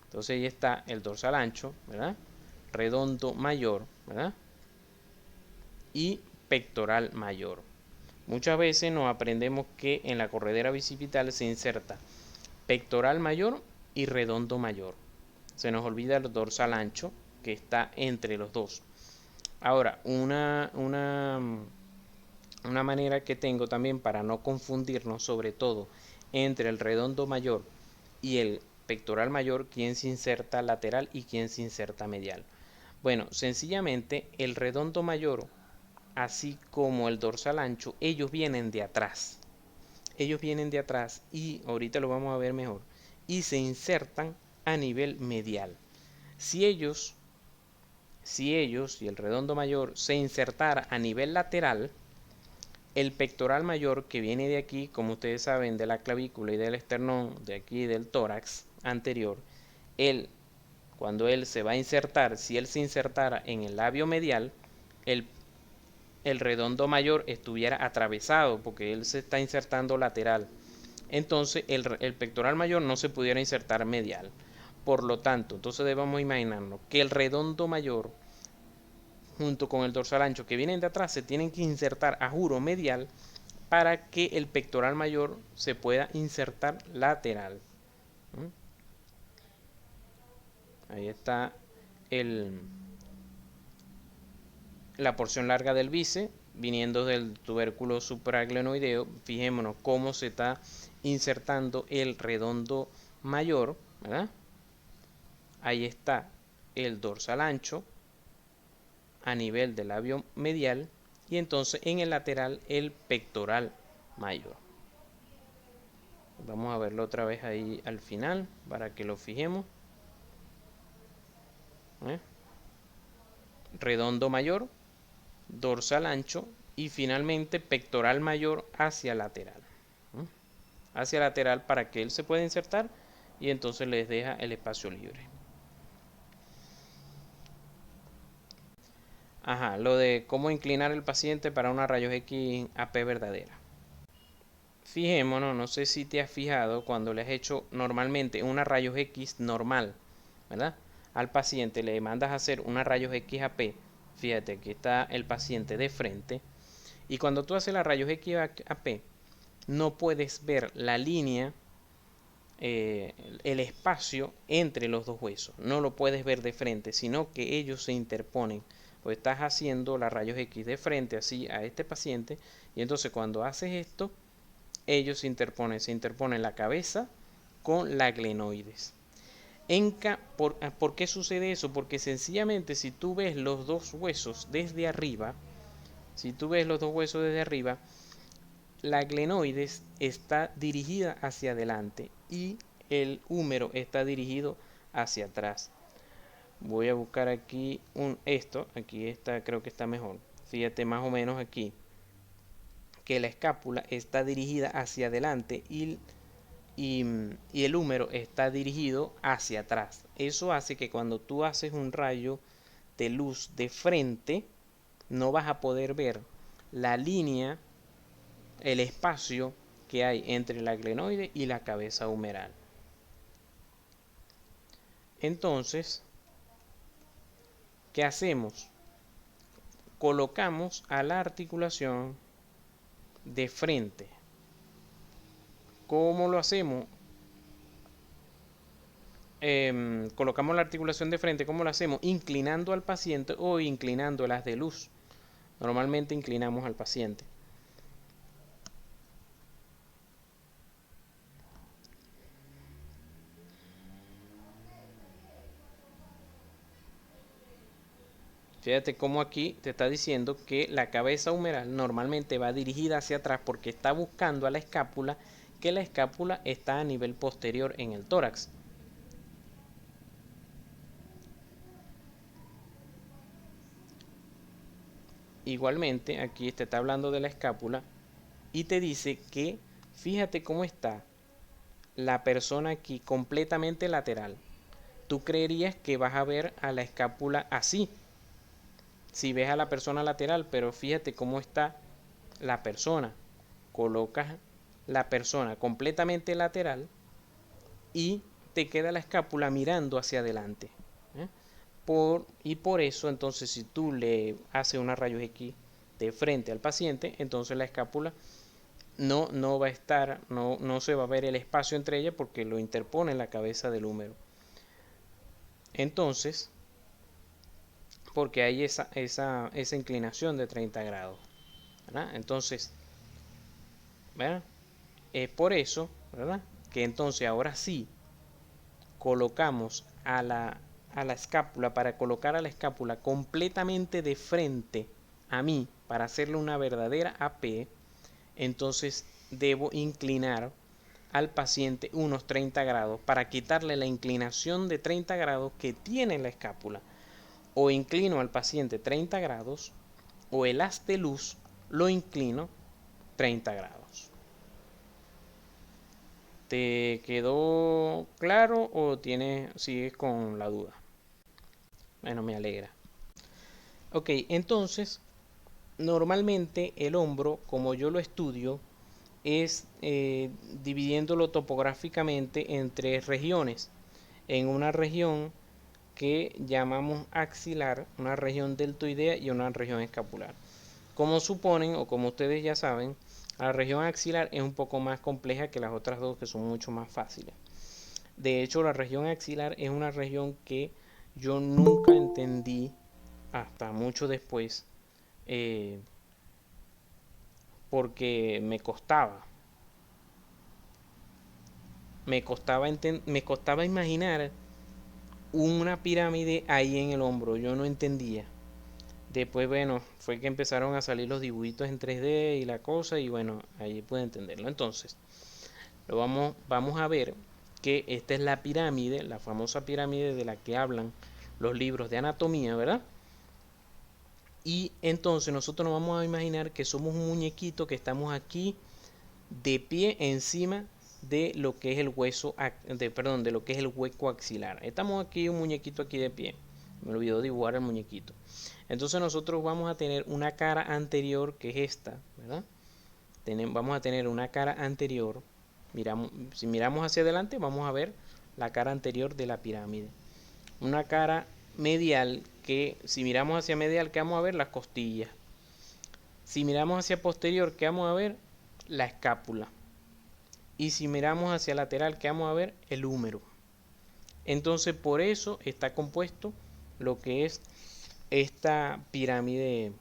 Entonces ahí está el dorsal ancho, ¿verdad? Redondo mayor, ¿verdad? Y pectoral mayor. Muchas veces nos aprendemos que en la corredera bicipital se inserta pectoral mayor y redondo mayor. Se nos olvida el dorsal ancho que está entre los dos. Ahora, una manera que tengo también para no confundirnos, sobre todo entre el redondo mayor y el pectoral mayor, quién se inserta lateral y quién se inserta medial. Bueno, sencillamente el redondo mayor, así como el dorsal ancho, ellos vienen de atrás. Ellos vienen de atrás y ahorita lo vamos a ver mejor. Y se insertan a nivel medial. Si ellos y el redondo mayor se insertara a nivel lateral, el pectoral mayor que viene de aquí, como ustedes saben, de la clavícula y del esternón, de aquí del tórax anterior, cuando él se va a insertar, si él se insertara en el labio medial, el, el redondo mayor estuviera atravesado porque él se está insertando lateral. Entonces el pectoral mayor no se pudiera insertar medial. Por lo tanto, entonces debemos imaginarnos que el redondo mayor junto con el dorsal ancho que vienen de atrás se tienen que insertar a juro medial para que el pectoral mayor se pueda insertar lateral. Ahí está la porción larga del bíceps viniendo del tubérculo supraglenoideo. Fijémonos cómo se está insertando el redondo mayor, ¿verdad? Ahí está el dorsal ancho a nivel del labio medial y entonces en el lateral el pectoral mayor. Vamos a verlo otra vez ahí al final para que lo fijemos. Redondo mayor, dorsal ancho y finalmente pectoral mayor hacia lateral. Hacia lateral para que él se pueda insertar y entonces les deja el espacio libre. Ajá, lo de cómo inclinar el paciente para una rayos X AP verdadera. Fijémonos, no sé si te has fijado cuando le has hecho normalmente una rayos X normal, ¿verdad? Al paciente le mandas a hacer una rayos X AP. Fíjate que está el paciente de frente. Y cuando tú haces la rayos X AP, no puedes ver la línea, el espacio entre los dos huesos. No lo puedes ver de frente, sino que ellos se interponen. Pues estás haciendo la rayos X de frente así a este paciente. Y entonces cuando haces esto, ellos se interponen la cabeza con la glenoides. ¿Por qué sucede eso? Porque sencillamente si tú ves los dos huesos desde arriba, la glenoides está dirigida hacia adelante y el húmero está dirigido hacia atrás. Voy a buscar aquí aquí está, creo que está mejor. Fíjate más o menos aquí que la escápula está dirigida hacia adelante y el húmero está dirigido hacia atrás. Eso hace que cuando tú haces un rayo de luz de frente, no vas a poder ver la línea, el espacio que hay entre la glenoide y la cabeza humeral. Entonces, ¿qué hacemos? Colocamos a la articulación de frente. ¿Cómo lo hacemos? Colocamos la articulación de frente. ¿Cómo lo hacemos? Inclinando al paciente o inclinando las de luz. Normalmente inclinamos al paciente. Fíjate cómo aquí te está diciendo que la cabeza humeral normalmente va dirigida hacia atrás porque está buscando a la escápula, que la escápula está a nivel posterior en el tórax. Igualmente, aquí te está hablando de la escápula y te dice que fíjate cómo está la persona aquí completamente lateral. Tú creerías que vas a ver a la escápula así, si ves a la persona lateral, pero fíjate cómo está la persona. Colocas la persona completamente lateral y te queda la escápula mirando hacia adelante. Y por eso entonces si tú le haces una rayos X de frente al paciente, entonces la escápula no va a estar, no se va a ver el espacio entre ellas porque lo interpone la cabeza del húmero. Entonces, porque hay esa inclinación de 30 grados, ¿verdad? Entonces, ¿verdad? Es por eso, ¿verdad? Que entonces ahora sí colocamos a la escápula, para colocar a la escápula completamente de frente a mí, para hacerle una verdadera AP, entonces debo inclinar al paciente unos 30 grados para quitarle la inclinación de 30 grados que tiene la escápula. O inclino al paciente 30 grados o el haz de luz lo inclino 30 grados. ¿Te quedó claro o sigues con la duda? Bueno, me alegra. Ok, entonces, normalmente el hombro, como yo lo estudio, es dividiéndolo topográficamente en tres regiones. En una región que llamamos axilar, una región deltoidea y una región escapular. Como suponen o como ustedes ya saben, la región axilar es un poco más compleja que las otras dos, que son mucho más fáciles. De hecho, la región axilar es una región que yo nunca entendí hasta mucho después, porque me costaba imaginar una pirámide ahí en el hombro, yo no entendía. Después, bueno, fue que empezaron a salir los dibujitos en 3D y la cosa, y bueno, ahí pude entenderlo. Entonces, vamos a ver que esta es la pirámide, la famosa pirámide de la que hablan los libros de anatomía, ¿verdad? Y entonces nosotros nos vamos a imaginar que somos un muñequito que estamos aquí de pie encima de lo que es el hueso, de lo que es el hueco axilar. Estamos aquí, un muñequito aquí de pie. Me olvidó dibujar el muñequito. Entonces nosotros vamos a tener una cara anterior, que es esta, ¿verdad? Vamos a tener una cara anterior. Si miramos hacia adelante, vamos a ver la cara anterior de la pirámide. Una cara medial, que si miramos hacia medial, ¿qué vamos a ver? Las costillas. Si miramos hacia posterior, ¿qué vamos a ver? La escápula. Y si miramos hacia lateral, ¿qué vamos a ver? El húmero. Entonces, por eso está compuesto lo que es esta pirámide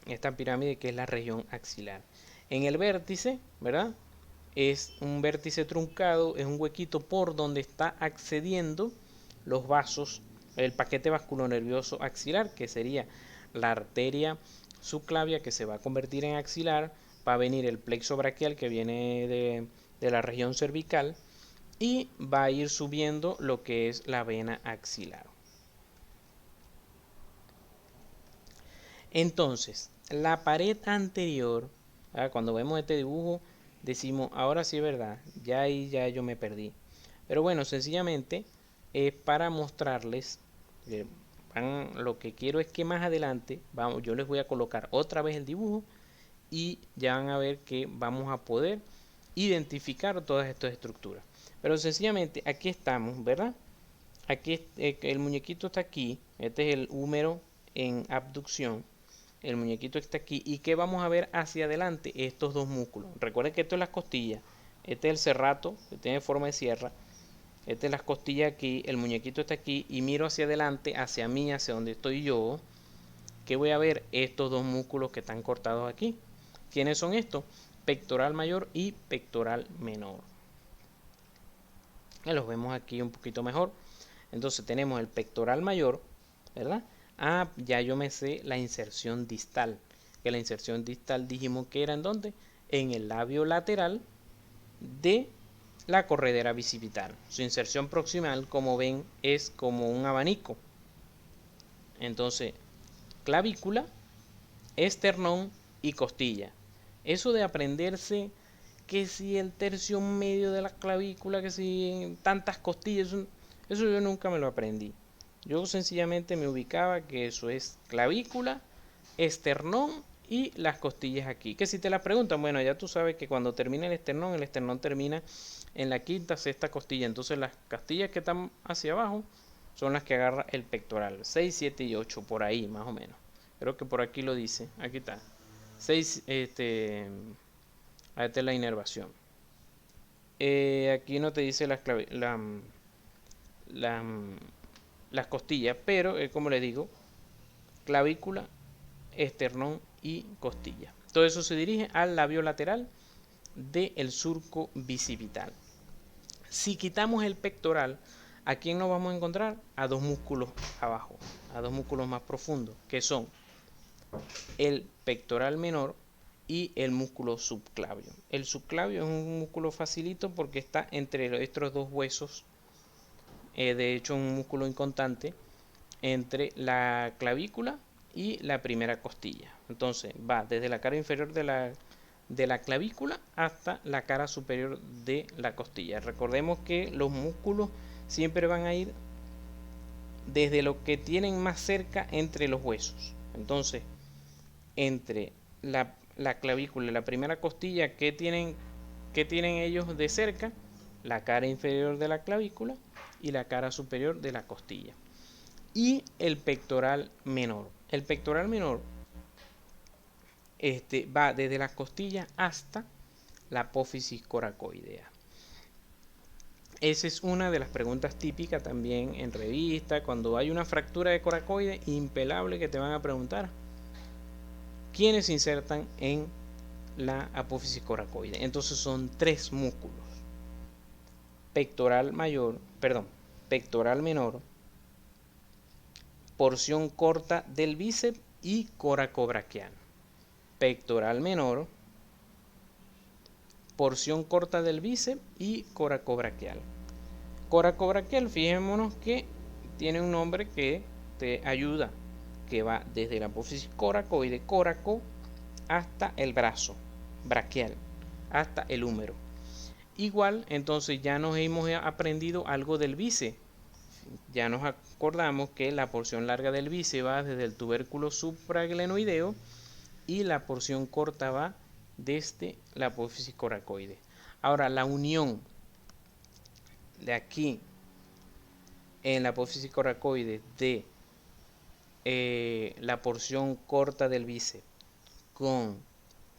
que es la región axilar. En el vértice, ¿verdad? Es un vértice truncado, es un huequito por donde está accediendo los vasos, el paquete vasculonervioso axilar, que sería la arteria subclavia, que se va a convertir en axilar, va a venir el plexo braquial, que viene de la región cervical, y va a ir subiendo lo que es la vena axilar. Entonces, la pared anterior, cuando vemos este dibujo, decimos, ahora sí es verdad, ya ahí ya yo me perdí. Pero bueno, sencillamente es para mostrarles, lo que quiero es que más adelante, yo les voy a colocar otra vez el dibujo y ya van a ver que vamos a poder identificar todas estas estructuras. Pero sencillamente aquí estamos, ¿verdad? Aquí el muñequito está aquí, este es el húmero en abducción. El muñequito está aquí. ¿Y qué vamos a ver hacia adelante? Estos dos músculos. Recuerden que esto es las costillas. Este es el cerrato, que tiene forma de sierra. Este es las costillas aquí. El muñequito está aquí. Y miro hacia adelante, hacia mí, hacia donde estoy yo. ¿Qué voy a ver? Estos dos músculos que están cortados aquí. ¿Quiénes son estos? Pectoral mayor y pectoral menor. Los vemos aquí un poquito mejor. Entonces tenemos el pectoral mayor, ¿verdad? Ya yo me sé la inserción distal. Que la inserción distal dijimos que era ¿en dónde? En el labio lateral de la corredera bicipital. Su inserción proximal, como ven, es como un abanico. Entonces, clavícula, esternón y costilla. Eso de aprenderse que si el tercio medio de la clavícula, que si tantas costillas, eso yo nunca me lo aprendí. Yo sencillamente me ubicaba que eso es clavícula, esternón y las costillas aquí. Que si te las preguntan, bueno, ya tú sabes que cuando termina el esternón termina en la quinta, sexta costilla. Entonces las costillas que están hacia abajo son las que agarra el pectoral. 6, 7 y 8, por ahí más o menos. Creo que por aquí lo dice. Aquí está. 6, esta es la inervación. Aquí no te dice las costillas, pero como les digo, clavícula, esternón y costilla. Todo eso se dirige al labio lateral del surco bicipital. Si quitamos el pectoral, ¿a quién nos vamos a encontrar? A dos músculos abajo, a dos músculos más profundos, que son el pectoral menor y el músculo subclavio. El subclavio es un músculo facilito porque está entre estos dos huesos. De hecho, un músculo inconstante entre la clavícula y la primera costilla. Entonces va desde la cara inferior de la clavícula hasta la cara superior de la costilla. Recordemos que los músculos siempre van a ir desde lo que tienen más cerca entre los huesos. Entonces, entre la clavícula y la primera costilla, ¿qué tienen ellos de cerca? La cara inferior de la clavícula y la cara superior de la costilla. Y el pectoral menor. El pectoral menor va desde las costillas hasta la apófisis coracoidea. Esa es una de las preguntas típicas también en revista. Cuando hay una fractura de coracoide, impelable que te van a preguntar quiénes se insertan en la apófisis coracoide. Entonces son tres músculos: pectoral menor, porción corta del bíceps y coracobraquial. Pectoral menor, porción corta del bíceps y coracobraquial. Coracobraquial, fijémonos que tiene un nombre que te ayuda, que va desde la apófisis coracoide, coraco, hasta el brazo braquial, hasta el húmero. Igual, entonces ya nos hemos aprendido algo del bíceps. Ya nos acordamos que la porción larga del bíceps va desde el tubérculo supraglenoideo y la porción corta va desde la apófisis coracoide. Ahora, la unión de aquí en la apófisis coracoide de la porción corta del bíceps con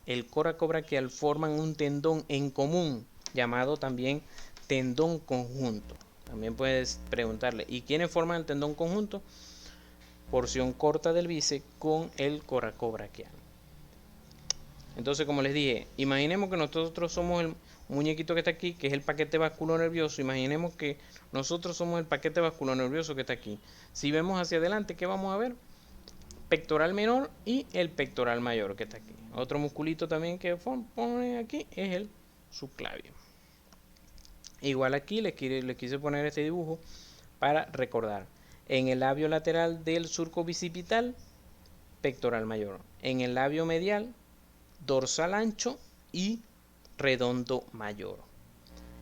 el coracobraquial forman un tendón en común llamado también tendón conjunto. También puedes preguntarle, ¿y quiénes forman el tendón conjunto? Porción corta del bíceps con el coracobraquial. Entonces, como les dije, imaginemos que nosotros somos el muñequito que está aquí, que es el paquete vasculonervioso. Imaginemos que nosotros somos el paquete vasculonervioso que está aquí. Si vemos hacia adelante, ¿qué vamos a ver? Pectoral menor y el pectoral mayor que está aquí. Otro musculito también que pone aquí es el subclavio. Igual aquí les quise poner este dibujo para recordar. En el labio lateral del surco bicipital, pectoral mayor. En el labio medial, dorsal ancho y redondo mayor.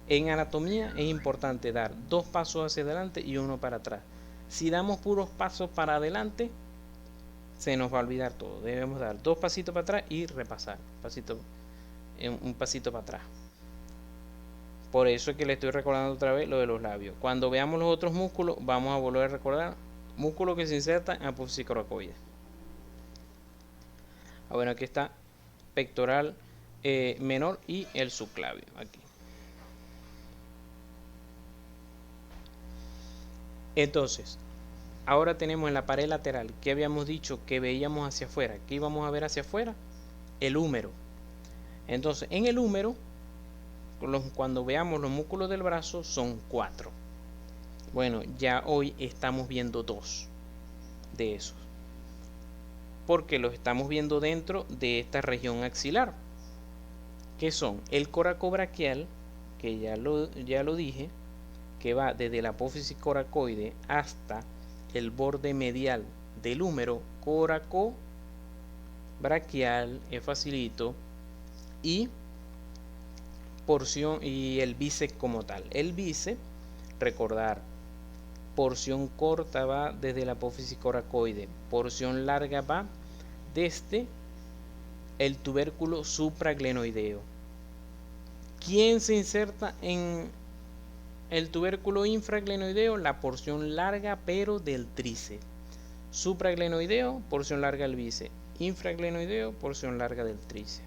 En anatomía es importante dar 2 pasos hacia adelante y 1 para atrás. Si damos puros pasos para adelante, se nos va a olvidar todo. Debemos dar 2 pasitos para atrás y repasar. Un pasito para atrás. Por eso es que le estoy recordando otra vez lo de los labios. Cuando veamos los otros músculos, vamos a volver a recordar músculos que se insertan en apófisis coracoide. Bueno, aquí está pectoral menor y el subclavio. Aquí. Entonces, ahora tenemos en la pared lateral, que habíamos dicho que veíamos hacia afuera. ¿Qué íbamos a ver hacia afuera? El húmero. Entonces, en el húmero, cuando veamos los músculos del brazo, son 4. Bueno, ya hoy estamos viendo 2 de esos, porque los estamos viendo dentro de esta región axilar, que son el coracobraquial, que ya lo dije, que va desde la apófisis coracoide hasta el borde medial del húmero, coracobraquial, es facilito, y porción y el bíceps como tal. El bíceps, recordar, porción corta va desde la apófisis coracoide, porción larga va desde el tubérculo supraglenoideo. ¿Quién se inserta en el tubérculo infraglenoideo? La porción larga pero del tríceps. supraglenoideo, porción larga del bíceps, infraglenoideo, porción larga del tríceps.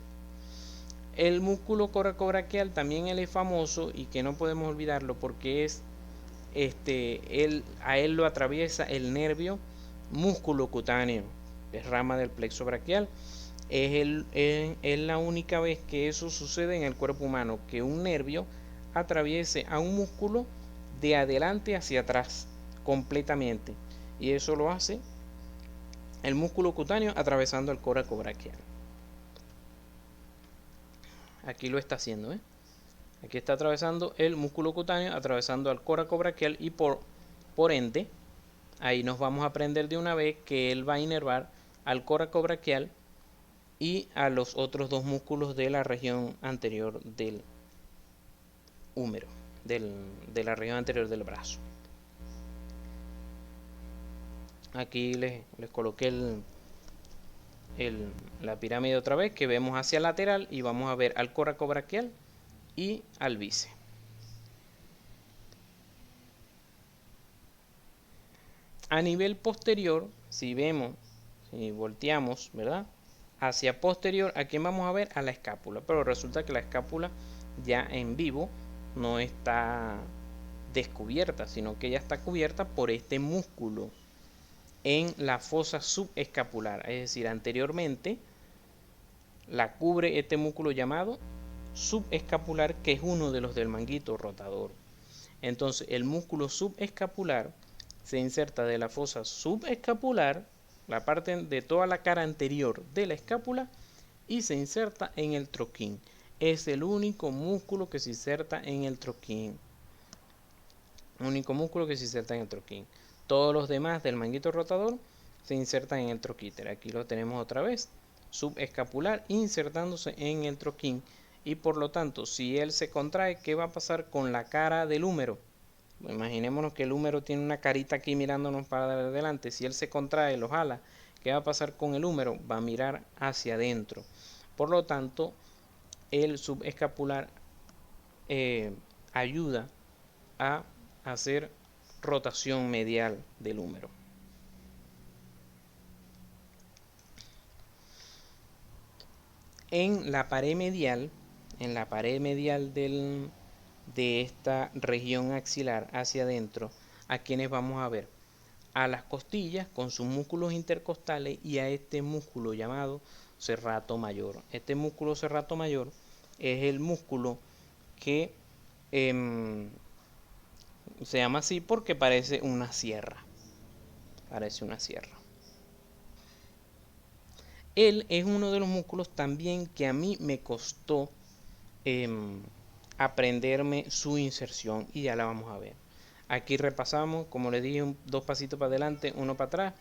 El músculo coracobraquial también él es famoso y que no podemos olvidarlo porque es a él lo atraviesa el nervio músculo cutáneo, es rama del plexo braquial. Es la única vez que eso sucede en el cuerpo humano, que un nervio atraviese a un músculo de adelante hacia atrás completamente, y eso lo hace el músculo cutáneo atravesando el coracobraquial. Aquí lo está haciendo, aquí está atravesando el músculo cutáneo, atravesando al coracobraquial, y por ende ahí nos vamos a aprender de una vez que él va a inervar al coracobraquial y a los otros dos músculos de la región anterior del húmero, de la región anterior del brazo. Aquí les coloqué la pirámide otra vez, que vemos hacia el lateral, y vamos a ver al coracobraquial y al bíceps. A nivel posterior, si volteamos, ¿verdad?, hacia posterior, ¿a quién vamos a ver? A la escápula. Pero resulta que la escápula ya en vivo no está descubierta, sino que ya está cubierta por este músculo en la fosa subescapular. Es decir, anteriormente la cubre este músculo llamado subescapular, que es uno de los del manguito rotador. Entonces el músculo subescapular se inserta de la fosa subescapular, la parte de toda la cara anterior de la escápula, y se inserta en el troquín. Es el único músculo que se inserta en el troquín. Único músculo que se inserta en el troquín. Todos los demás del manguito rotador se insertan en el troquíter. Aquí lo tenemos otra vez. Subescapular insertándose en el troquín. Y por lo tanto, si él se contrae, ¿qué va a pasar con la cara del húmero? Imaginémonos que el húmero tiene una carita aquí mirándonos para adelante. Si él se contrae, lo jala, ¿qué va a pasar con el húmero? Va a mirar hacia adentro. Por lo tanto, el subescapular ayuda a hacer rotación medial del húmero. En la pared medial de esta región axilar hacia adentro, ¿a quienes vamos a ver? A las costillas con sus músculos intercostales y a este músculo llamado serrato mayor. Este músculo serrato mayor es el músculo que se llama así porque parece una sierra. Parece una sierra. Él es uno de los músculos también que a mí me costó aprenderme su inserción, y ya la vamos a ver. Aquí repasamos, como les dije, dos pasitos para adelante, uno para atrás.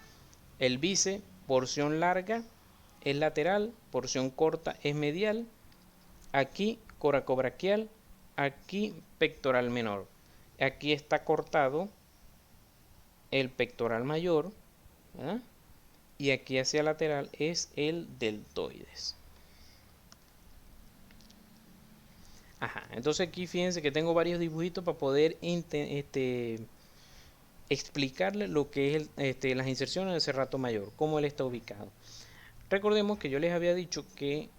El bíceps, porción larga es lateral, porción corta es medial. Aquí coracobraquial, aquí pectoral menor. Aquí está cortado el pectoral mayor, ¿verdad? Y aquí hacia lateral es el deltoides. Ajá, entonces aquí fíjense que tengo varios dibujitos para poder explicarle lo que es las inserciones del serrato mayor, cómo él está ubicado. Recordemos que yo les había dicho que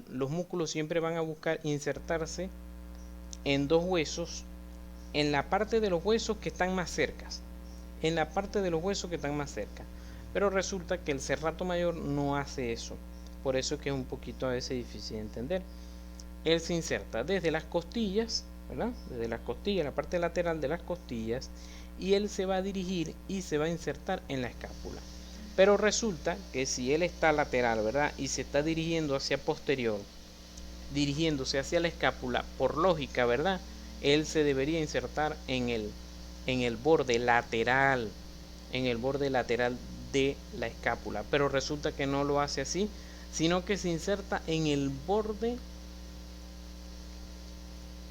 los músculos siempre van a buscar insertarse en dos huesos, en la parte de los huesos que están más cercas, pero resulta que el serrato mayor no hace eso, por eso es que es un poquito a veces difícil de entender. Él se inserta desde las costillas, ¿verdad? Desde las costillas, la parte lateral de las costillas, y él se va a dirigir y se va a insertar en la escápula. Pero resulta que si él está lateral, ¿verdad?, y se está dirigiendo hacia posterior, dirigiéndose hacia la escápula, por lógica, ¿verdad?, él se debería insertar en el borde lateral, de la escápula. Pero resulta que no lo hace así, sino que se inserta en el borde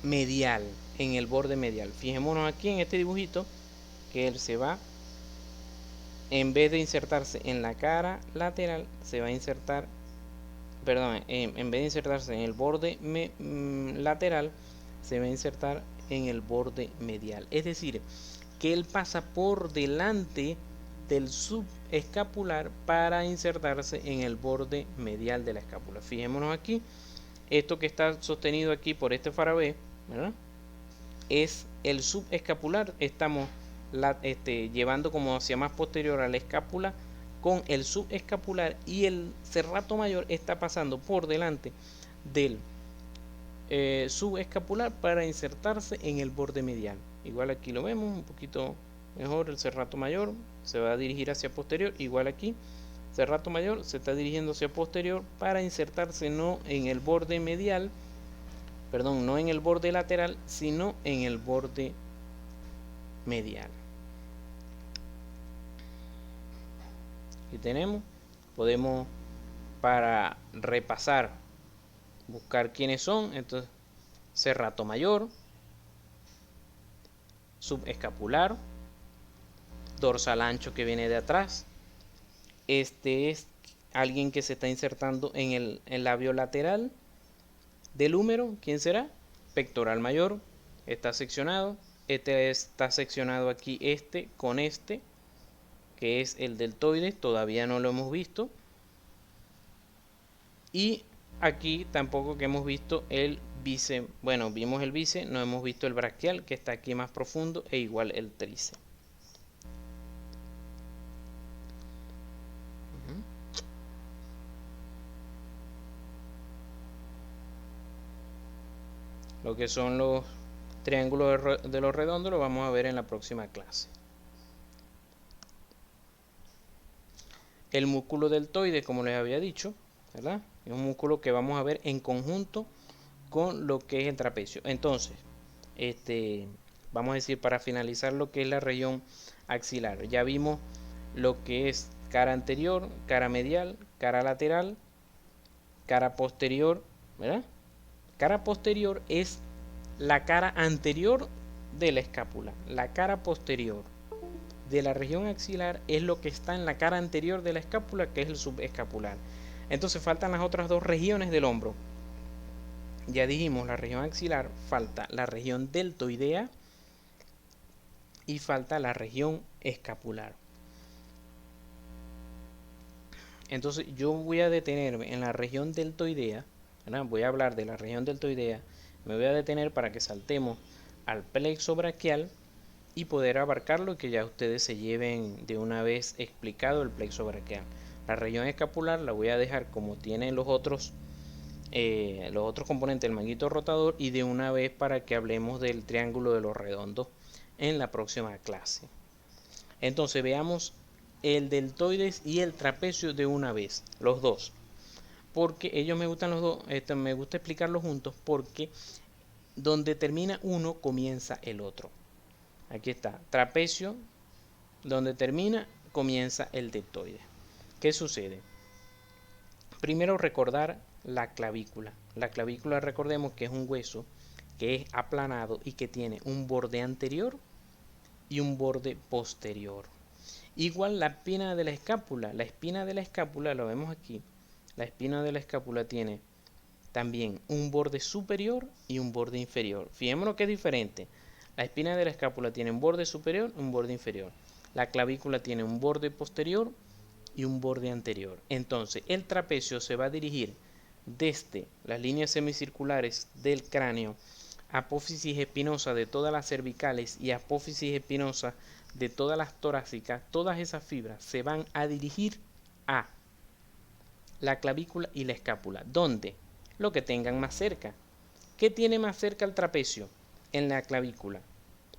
medial, Fijémonos aquí en este dibujito que él se va, en vez de insertarse en la cara lateral, se va a insertar, en vez de insertarse en el borde lateral, se va a insertar en el borde medial. Es decir, que él pasa por delante del subescapular para insertarse en el borde medial de la escápula. Fijémonos aquí, esto que está sostenido aquí por este farabé, ¿verdad?, es el subescapular. Estamos llevando como hacia más posterior a la escápula con el subescapular, y el serrato mayor está pasando por delante del subescapular para insertarse en el borde medial. Igual aquí lo vemos un poquito mejor. El serrato mayor se va a dirigir hacia posterior, igual aquí serrato mayor se está dirigiendo hacia posterior para insertarse no en el borde medial, perdón, no en el borde lateral, sino en el borde medial. Aquí tenemos, podemos, para repasar, buscar quiénes son. Entonces, serrato mayor, subescapular, dorsal ancho que viene de atrás. Este es alguien que se está insertando en el labio lateral del húmero. ¿Quién será? Pectoral mayor, está seccionado. Este está seccionado aquí, con este, que es el deltoides, todavía no lo hemos visto. Y aquí tampoco que hemos visto el bíceps. Bueno, vimos el bíceps, no hemos visto el braquial, que está aquí más profundo, e igual el tríceps. Lo que son los triángulos de los redondos lo vamos a ver en la próxima clase. El músculo deltoide, como les había dicho, ¿verdad?, es un músculo que vamos a ver en conjunto con lo que es el trapecio. Entonces, vamos a decir, para finalizar, lo que es la región axilar. Ya vimos lo que es cara anterior, cara medial, cara lateral, cara posterior, ¿verdad? Cara posterior es la cara anterior de la escápula. La cara posterior de la región axilar es lo que está en la cara anterior de la escápula, que es el subescapular. Entonces faltan las otras dos regiones del hombro. Ya dijimos la región axilar, falta la región deltoidea y falta la región escapular. Entonces yo voy a detenerme en la región deltoidea, ¿verdad? Voy a hablar de la región deltoidea, me voy a detener para que saltemos al plexo braquial y poder abarcarlo, y que ya ustedes se lleven de una vez explicado el plexo braquial. La región escapular la voy a dejar como tienen los otros componentes del manguito rotador, y de una vez para que hablemos del triángulo de los redondos en la próxima clase. Entonces veamos el deltoides y el trapecio de una vez, los dos, porque ellos me gustan los dos. Me gusta explicarlos juntos porque donde termina uno comienza el otro. Aquí está, trapecio, donde termina comienza el deltoide. ¿Qué sucede? Primero, recordar la clavícula. La clavícula, recordemos que es un hueso que es aplanado y que tiene un borde anterior y un borde posterior. Igual la espina de la escápula. La espina de la escápula, lo vemos aquí, la espina de la escápula tiene también un borde superior y un borde inferior. Fijémonos que es diferente. La espina de la escápula tiene un borde superior y un borde inferior. La clavícula tiene un borde posterior y un borde anterior. Entonces el trapecio se va a dirigir desde las líneas semicirculares del cráneo, apófisis espinosa de todas las cervicales y apófisis espinosa de todas las torácicas. Todas esas fibras se van a dirigir a la clavícula y la escápula, donde lo que tengan más cerca. ¿Qué tiene más cerca el trapecio en la clavícula?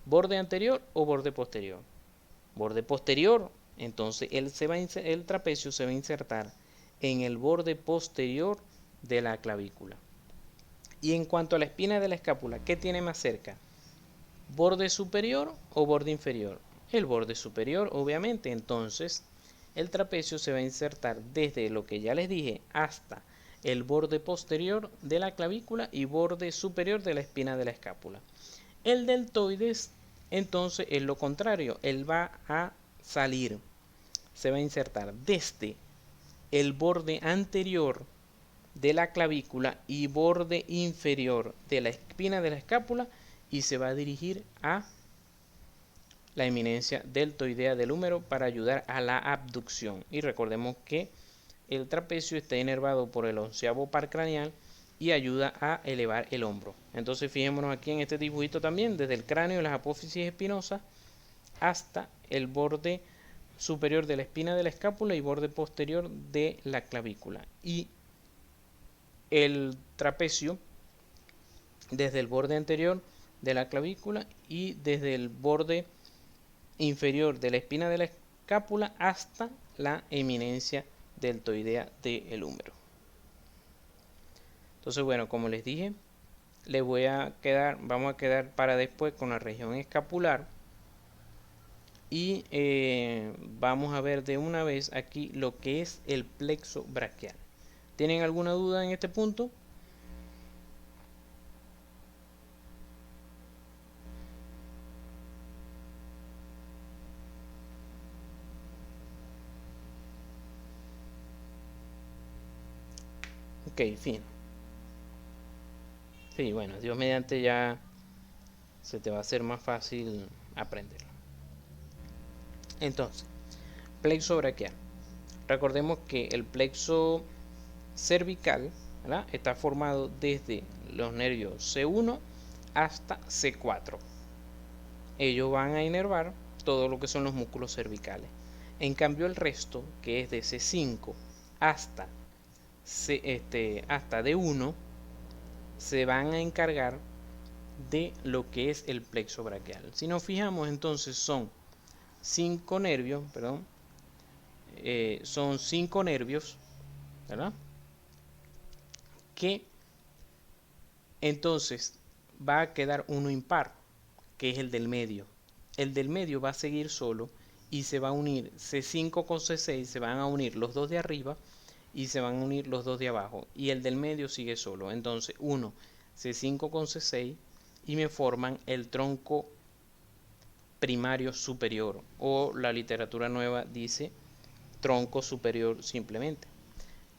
¿Borde anterior o borde posterior? Borde posterior. Entonces el trapecio se va a insertar en el borde posterior de la clavícula. Y en cuanto a la espina de la escápula, ¿qué tiene más cerca? ¿Borde superior o borde inferior? El borde superior, obviamente. Entonces el trapecio se va a insertar desde lo que ya les dije hasta el borde posterior de la clavícula y borde superior de la espina de la escápula. El deltoides, entonces, es lo contrario. Él va a salir, se va a insertar desde el borde anterior de la clavícula y borde inferior de la espina de la escápula, y se va a dirigir a la eminencia deltoidea del húmero para ayudar a la abducción. Y recordemos que el trapecio está inervado por el 11º par craneal y ayuda a elevar el hombro. Entonces fijémonos aquí en este dibujito también, desde el cráneo de las apófisis espinosas hasta el borde superior de la espina de la escápula y borde posterior de la clavícula. Y el trapecio desde el borde anterior de la clavícula y desde el borde inferior de la espina de la escápula hasta la eminencia deltoidea del húmero. Entonces, bueno, como les dije, vamos a quedar para después con la región escapular y vamos a ver de una vez aquí lo que es el plexo braquial. ¿Tienen alguna duda en este punto? Ok, fin. Sí, bueno, Dios mediante ya se te va a hacer más fácil aprenderlo. Entonces, plexo braquial. Recordemos que el plexo cervical, ¿verdad?, está formado desde los nervios C1 hasta C4. Ellos van a inervar todo lo que son los músculos cervicales. En cambio, el resto, que es de C5 hasta D1, se van a encargar de lo que es el plexo braquial. Si nos fijamos, entonces son 5 nervios, ¿verdad?, que entonces va a quedar uno impar, que es el del medio. El del medio va a seguir solo y se va a unir C5 con C6, se van a unir los dos de arriba y se van a unir los dos de abajo, y el del medio sigue solo. Entonces uno C5 con C6 y me forman el tronco primario superior, o la literatura nueva dice tronco superior simplemente.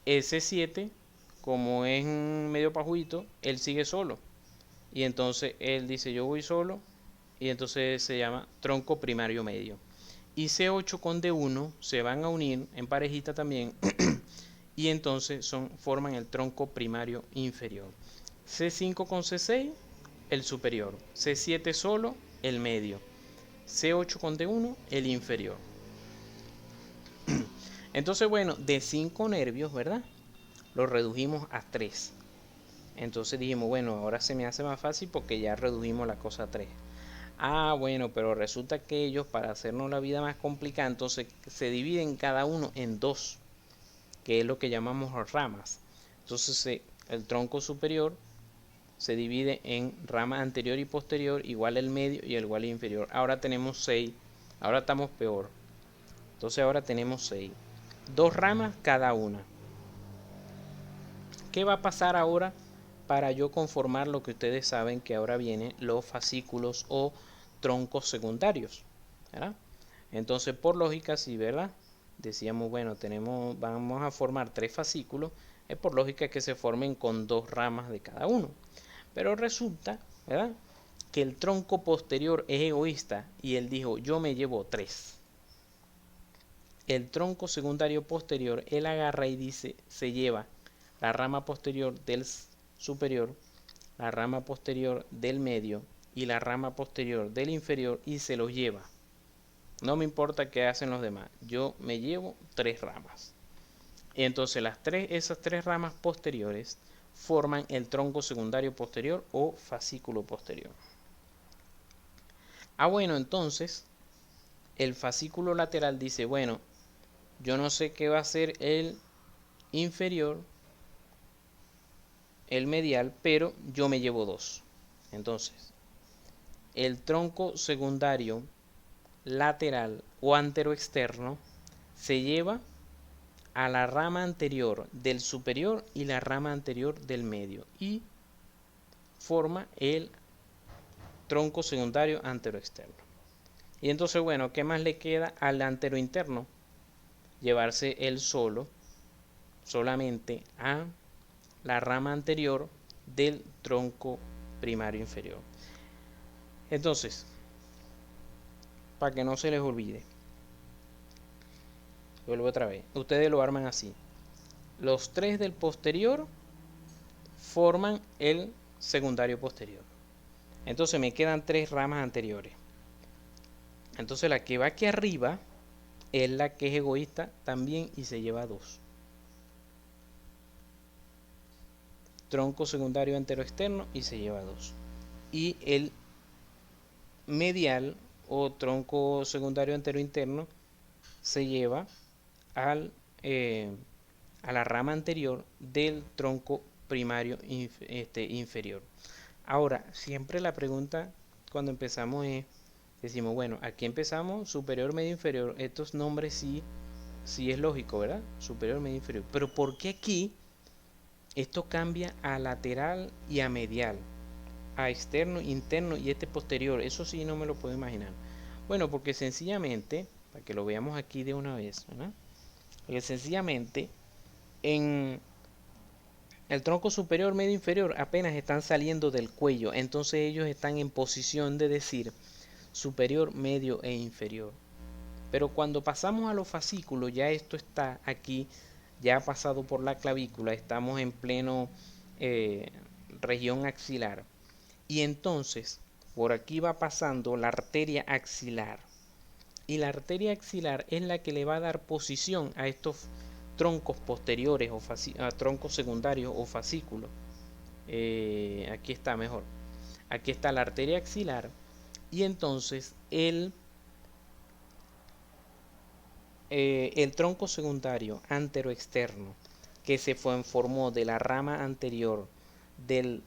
S7, como es medio pajuito, él sigue solo y entonces él dice yo voy solo y entonces se llama tronco primario medio. Y C8 con D1 se van a unir en parejita también y entonces forman el tronco primario inferior. C5 con C6 el superior, C7 solo el medio, C8 con D1 el inferior. Entonces, bueno, de 5 nervios, ¿verdad?, los redujimos a 3. Entonces dijimos, bueno, ahora se me hace más fácil porque ya redujimos la cosa a 3. Ah, bueno, pero resulta que ellos, para hacernos la vida más complicada, entonces se dividen cada uno en 2, que es lo que llamamos ramas. Entonces el tronco superior se divide en rama anterior y posterior, igual el medio y el igual el inferior. Ahora tenemos 6, ahora estamos peor. Entonces ahora tenemos 6, 2 ramas cada una. ¿Qué va a pasar ahora para yo conformar lo que ustedes saben que ahora vienen los fascículos o troncos secundarios, ¿verdad? Entonces, por lógica, si, ¿verdad?, decíamos, bueno, vamos a formar 3 fascículos, es por lógica que se formen con 2 ramas de cada uno. Pero resulta, ¿verdad?, que el tronco posterior es egoísta y él dijo, yo me llevo 3. El tronco secundario posterior, él agarra y dice, se lleva la rama posterior del superior, la rama posterior del medio y la rama posterior del inferior y se los lleva. No me importa qué hacen los demás, yo me llevo 3 ramas. Y entonces esas 3 ramas posteriores forman el tronco secundario posterior o fascículo posterior. Bueno, entonces el fascículo lateral dice, bueno, yo no sé qué va a ser el inferior, el medial, pero yo me llevo 2. Entonces, el tronco secundario lateral o anteroexterno se lleva a la rama anterior del superior y la rama anterior del medio y forma el tronco secundario anteroexterno. Y entonces, bueno, ¿qué más le queda al anterointerno? Llevarse él solamente a la rama anterior del tronco primario inferior. Entonces, para que no se les olvide. Vuelvo otra vez. Ustedes lo arman así. Los tres del posterior forman el secundario posterior. Entonces me quedan tres ramas anteriores. Entonces la que va aquí arriba es la que es egoísta también y se lleva 2. Tronco secundario entero externo y se lleva 2. Y el medial o tronco secundario entero interno se lleva al, a la rama anterior del tronco primario inferior. Ahora, siempre la pregunta cuando empezamos es, decimos, bueno, aquí empezamos superior, medio, inferior. Estos nombres sí es lógico, ¿verdad? Superior, medio, inferior. Pero ¿por qué aquí esto cambia a lateral y a medial? A externo, interno y este posterior. Eso sí no me lo puedo imaginar. Bueno, porque sencillamente, para que lo veamos aquí de una vez, ¿verdad? Porque sencillamente en el tronco superior, medio, inferior apenas están saliendo del cuello. Entonces ellos están en posición de decir superior, medio e inferior. Pero cuando pasamos a los fascículos, ya esto está aquí, ya ha pasado por la clavícula, estamos en pleno región axilar. Y entonces, por aquí va pasando la arteria axilar. Y la arteria axilar es la que le va a dar posición a estos troncos posteriores o a troncos secundarios o fascículos. Aquí está mejor. Aquí está la arteria axilar. Y entonces el tronco secundario anteroexterno que se formó de la rama anterior del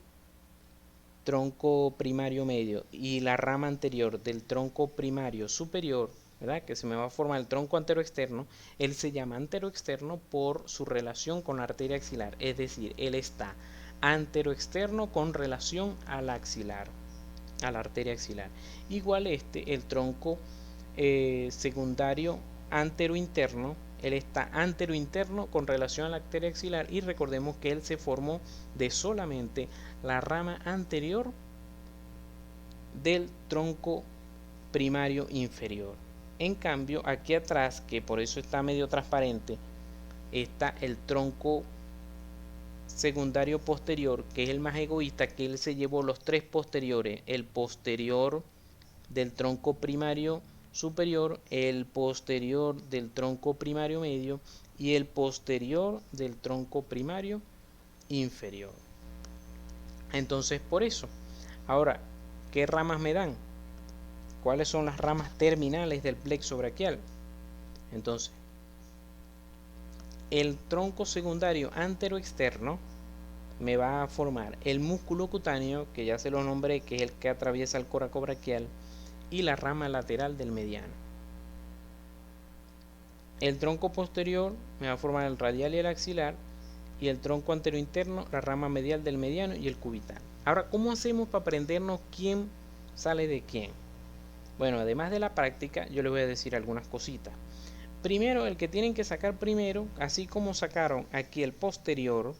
tronco primario medio y la rama anterior del tronco primario superior, ¿verdad? Que se me va a formar el tronco anteroexterno, él se llama anteroexterno por su relación con la arteria axilar, es decir, él está anteroexterno con relación a la axilar, a la arteria axilar. Igual el tronco secundario anterointerno, él está anterointerno con relación a la arteria axilar y recordemos que él se formó de solamente la rama anterior del tronco primario inferior. En cambio, aquí atrás, que por eso está medio transparente, está el tronco secundario posterior, que es el más egoísta, que él se llevó los tres posteriores, el posterior del tronco primario superior, el posterior del tronco primario medio y el posterior del tronco primario inferior. Entonces, por eso, ahora, ¿qué ramas me dan? ¿Cuáles son las ramas terminales del plexo braquial? Entonces, el tronco secundario anteroexterno me va a formar el músculo cutáneo, que ya se lo nombré, que es el que atraviesa el coraco braquial, y la rama lateral del mediano. El tronco posterior me va a formar el radial y el axilar, y el tronco anterointerno, la rama medial del mediano y el cubital. Ahora, ¿cómo hacemos para aprendernos quién sale de quién? Bueno, además de la práctica, yo les voy a decir algunas cositas. Primero, el que tienen que sacar primero, así como sacaron aquí el posterior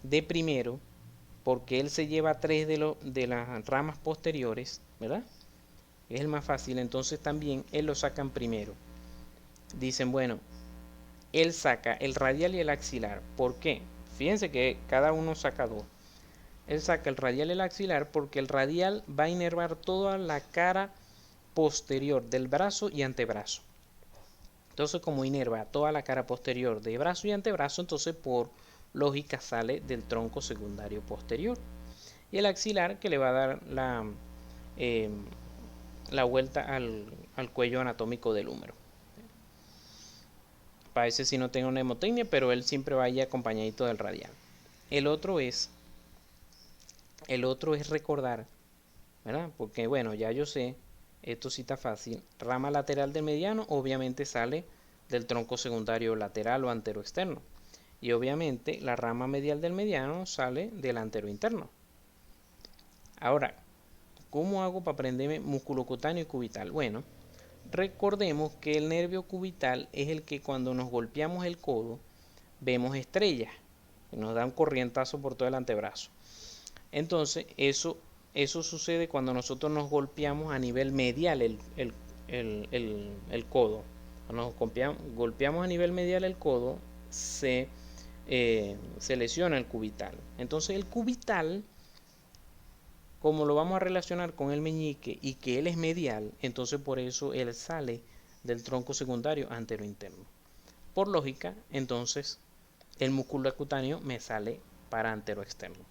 de primero, porque él se lleva 3 de las ramas posteriores, ¿verdad? Es el más fácil, entonces también él lo sacan primero. Dicen, bueno, él saca el radial y el axilar. ¿Por qué? Fíjense que cada uno saca 2. Él saca el radial y el axilar porque el radial va a inervar toda la cara posterior del brazo y antebrazo. Entonces, como inerva toda la cara posterior de brazo y antebrazo, entonces por lógica sale del tronco secundario posterior. Y el axilar que le va a dar la vuelta al cuello anatómico del húmero. Para ese sí no tengo mnemotecnia, pero él siempre va ahí acompañadito del radial. El otro es recordar, ¿verdad? Porque bueno, ya yo sé, esto sí está fácil. Rama lateral del mediano obviamente sale del tronco secundario lateral o anteroexterno. Y obviamente la rama medial del mediano sale del anterointerno. Ahora, ¿cómo hago para aprenderme músculo cutáneo y cubital? Bueno, recordemos que el nervio cubital es el que cuando nos golpeamos el codo vemos estrellas, que nos da un corrientazo por todo el antebrazo. Entonces, eso sucede cuando nosotros nos golpeamos a nivel medial el codo. Cuando nos golpeamos a nivel medial el codo, se lesiona el cubital. Entonces el cubital, como lo vamos a relacionar con el meñique y que él es medial, entonces por eso él sale del tronco secundario anterointerno. Por lógica, entonces el músculo cutáneo me sale para anteroexterno.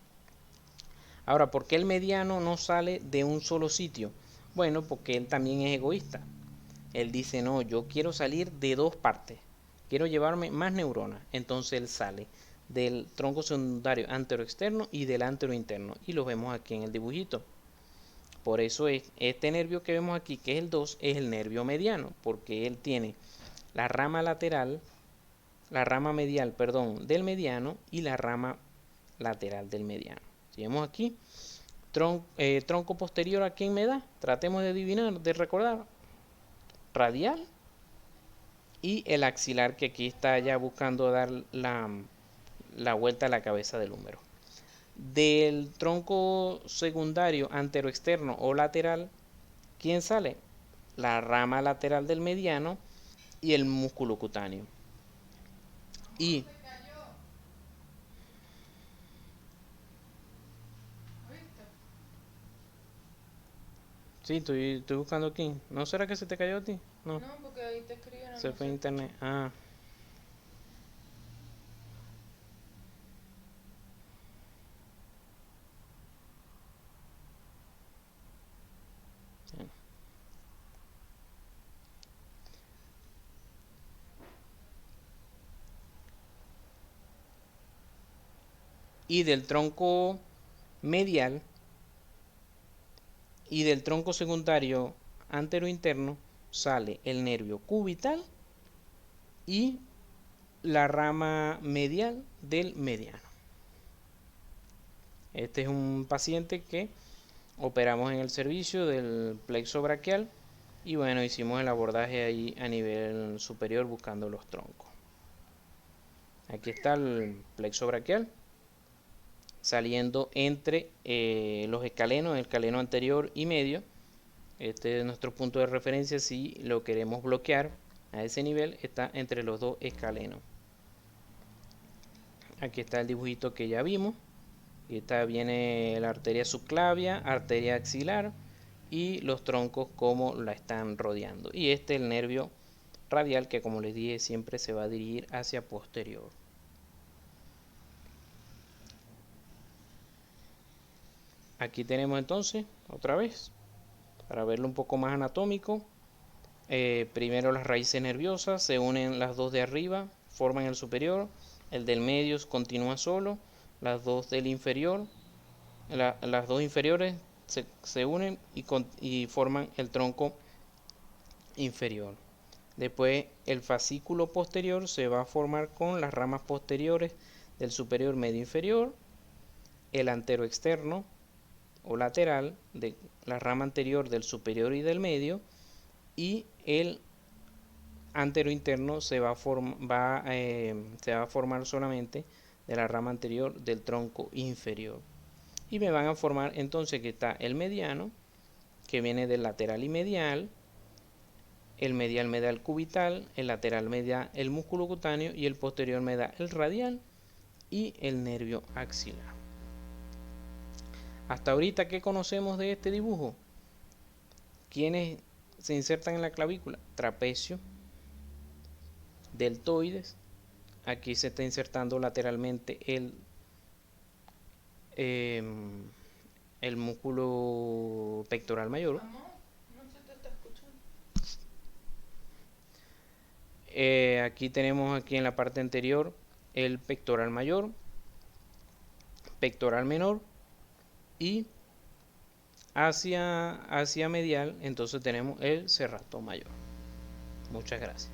Ahora, ¿por qué el mediano no sale de un solo sitio? Bueno, porque él también es egoísta. Él dice, no, yo quiero salir de dos partes, quiero llevarme más neuronas. Entonces él sale del tronco secundario anteroexterno y del anterointerno. Y lo vemos aquí en el dibujito. Por eso este nervio que vemos aquí, que es el 2, es el nervio mediano, porque él tiene la rama lateral, la rama medial, perdón, del mediano y la rama lateral del mediano. Si vemos aquí, tronco posterior, ¿a quién me da? Tratemos de adivinar, de recordar. Radial y el axilar, que aquí está ya buscando dar la vuelta a la cabeza del húmero. Del tronco secundario anteroexterno o lateral, ¿quién sale? La rama lateral del mediano y el músculo cutáneo. Y sí, estoy buscando aquí. ¿No será que se te cayó a ti? No. No, porque ahí te escribieron. Se fue a internet. Ah. Sí. Y del tronco medial y del tronco secundario anterointerno sale el nervio cubital y la rama medial del mediano. Este es un paciente que operamos en el servicio del plexo braquial y bueno, hicimos el abordaje ahí a nivel superior buscando los troncos. Aquí está el plexo braquial saliendo entre los escalenos, el escaleno anterior y medio. Este es nuestro punto de referencia si lo queremos bloquear a ese nivel, está entre los dos escalenos. Aquí está el dibujito que ya vimos. Y esta viene la arteria subclavia, arteria axilar y los troncos como la están rodeando. Y este es el nervio radial que, como les dije, siempre se va a dirigir hacia posterior. Aquí tenemos entonces, otra vez, para verlo un poco más anatómico, primero las raíces nerviosas, se unen las dos de arriba, forman el superior, el del medio continúa solo, las dos del inferior, las dos inferiores se unen y forman el tronco inferior. Después el fascículo posterior se va a formar con las ramas posteriores del superior medio inferior, el antero externo o lateral de la rama anterior del superior y del medio, y el antero interno se va a formar solamente de la rama anterior del tronco inferior. Y me van a formar entonces que está el mediano, que viene del lateral y medial, el medial me da el cubital, el lateral me da el músculo cutáneo y el posterior me da el radial y el nervio axilar. Hasta ahorita, ¿qué conocemos de este dibujo? ¿Quiénes se insertan en la clavícula? Trapecio, deltoides. Aquí se está insertando lateralmente el músculo pectoral mayor. No se te está escuchando. Aquí tenemos aquí en la parte anterior el pectoral mayor, pectoral menor y hacia medial entonces tenemos el serrato mayor. Muchas gracias.